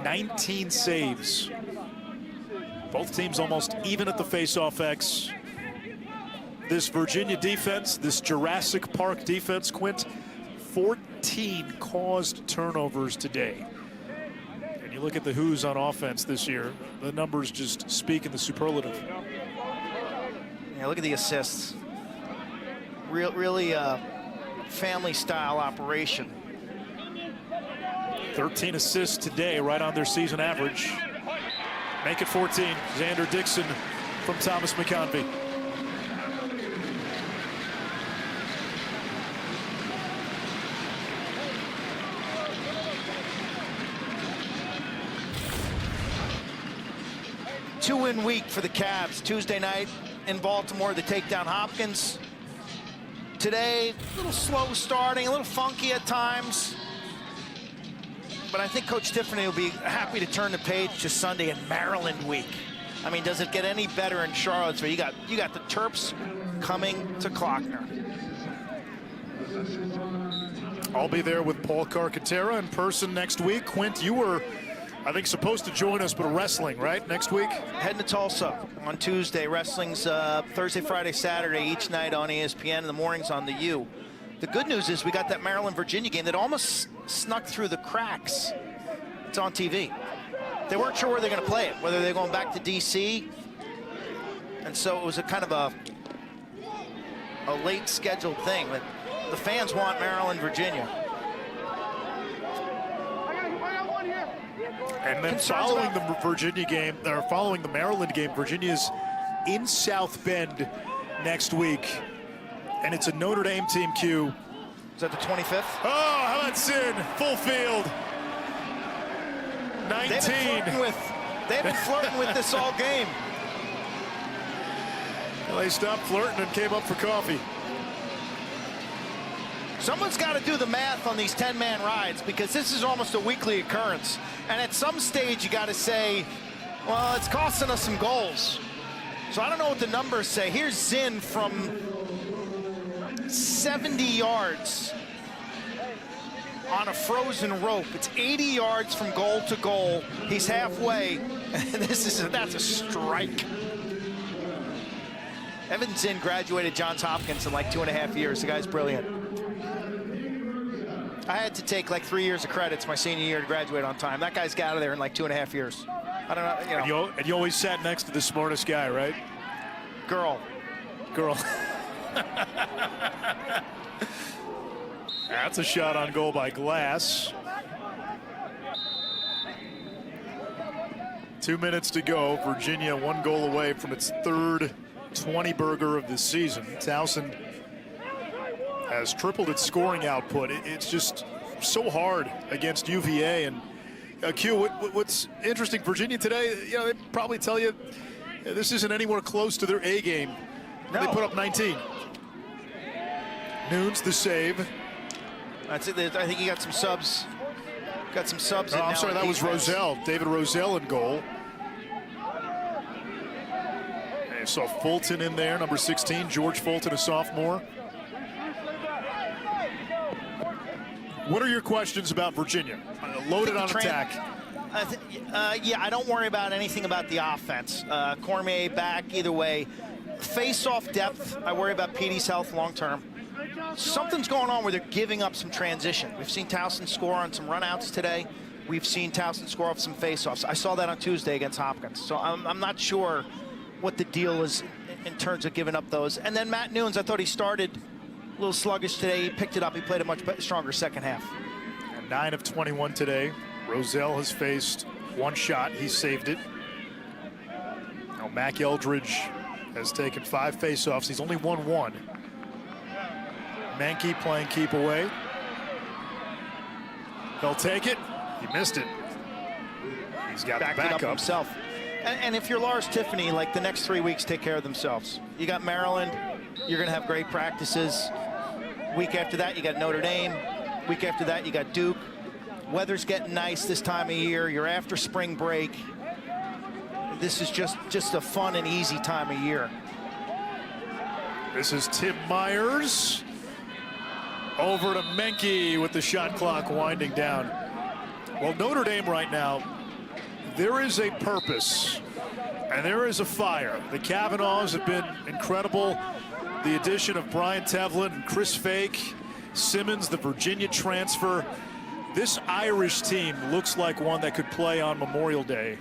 19 saves. Both teams almost even at the face-off X. This Virginia defense, this Jurassic Park defense, Quint, 14 caused turnovers today. And you look at the Who's on offense this year, the numbers just speak in the superlative. Yeah, look at the assists. Really family-style operation. 13 assists today, right on their season average. Make it 14. Xander Dixon from Thomas McConvey. Two-win week for the Cavs. Tuesday night in Baltimore, they take down Hopkins. Today, a little slow starting, a little funky at times. But I think Coach Tiffany will be happy to turn the page to Sunday in Maryland week. I mean, does it get any better in Charlottesville? You got the Terps coming to Klockner. I'll be there with Paul Carcaterra in person next week. Quint, you were, I think, supposed to join us, but wrestling, right, next week? Heading to Tulsa on Tuesday. Wrestling's Thursday, Friday, Saturday, each night on ESPN, in the mornings on the U. The good news is we got that Maryland-Virginia game that almost snuck through the cracks. It's on TV. They weren't sure where they're going to play it, whether they're going back to D.C. And so it was a kind of a late scheduled thing. But the fans want Maryland-Virginia. And then following the Virginia game, or following the Maryland game, Virginia's in South Bend next week. And it's a Notre Dame team, Q, Is that the 25th? Oh, how about Zinn? Full field. 19. They've been flirting with this all game. Well, they stopped flirting and came up for coffee. Someone's got to do the math on these 10-man rides because this is almost a weekly occurrence. And at some stage, you got to say, well, it's costing us some goals. So I don't know what the numbers say. Here's Zinn from 70 yards on a frozen rope. It's 80 yards from goal to goal. He's halfway. That's a strike. Evan Zinn graduated Johns Hopkins in like 2.5 years. The guy's brilliant. I had to take like 3 years of credits my senior year to graduate on time. That guy's got out of there in like 2.5 years. I don't know, you know. And you always sat next to the smartest guy, right? Girl. That's a shot on goal by Glass. 2 minutes to go. Virginia 1 goal away from its third 20-burger of the season. Towson has tripled its scoring output. It's just so hard against UVA. And Q, what's interesting, Virginia today, you know, they probably tell you this isn't anywhere close to their A game. No. They put up 19. Nunes the save. That's it. I think he got some subs. Got some subs. Oh, I'm sorry, that was Roselle. David Roselle in goal. And you saw Fulton in there, number 16. George Fulton, a sophomore. What are your questions about Virginia? Loaded on attack. Yeah, I don't worry about anything about the offense. Cormier back either way. Face-off depth, I worry about Petey's health long-term. Something's going on where they're giving up some transition. We've seen Towson score on some runouts today. We've seen Towson score off some face-offs. I saw that on Tuesday against Hopkins. So I'm not sure what the deal is in terms of giving up those. And then Matt Nunes, I thought he started a little sluggish today. He picked it up. He played a much stronger second half. And 9 of 21 today. Roselle has faced 1 shot. He saved it. Now Mac Eldridge has taken 5 face-offs. He's only won 1. Menke playing keep away. He'll take it. He missed it. He's got the backup himself. And if you're Lars Tiffany, like the next 3 weeks take care of themselves. You got Maryland. You're going to have great practices. Week after that, you got Notre Dame. Week after that, you got Duke. Weather's getting nice this time of year. You're after spring break. This is just a fun and easy time of year. This is Tim Myers. Over to Menke with the shot clock winding down. Well, Notre Dame right now, there is a purpose and there is a fire. The Kavanaughs have been incredible. The addition of Brian Tevlin and Chris Fake, Simmons, the Virginia transfer. This Irish team looks like one that could play on Memorial Day.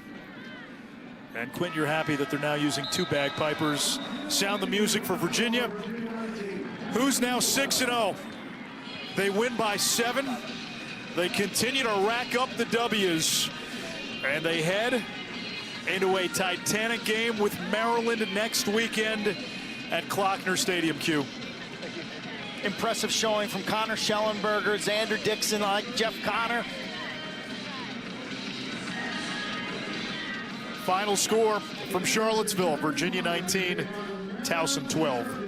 And Quint, you're happy that they're now using 2 bagpipers. Sound the music for Virginia, who's now 6-0. They win by 7. They continue to rack up the W's. And they head into a titanic game with Maryland next weekend at Klockner Stadium, Q. Impressive showing from Connor Schellenberger, Xander Dixon, like Jeff Connor. Final score from Charlottesville, Virginia 19, Towson 12.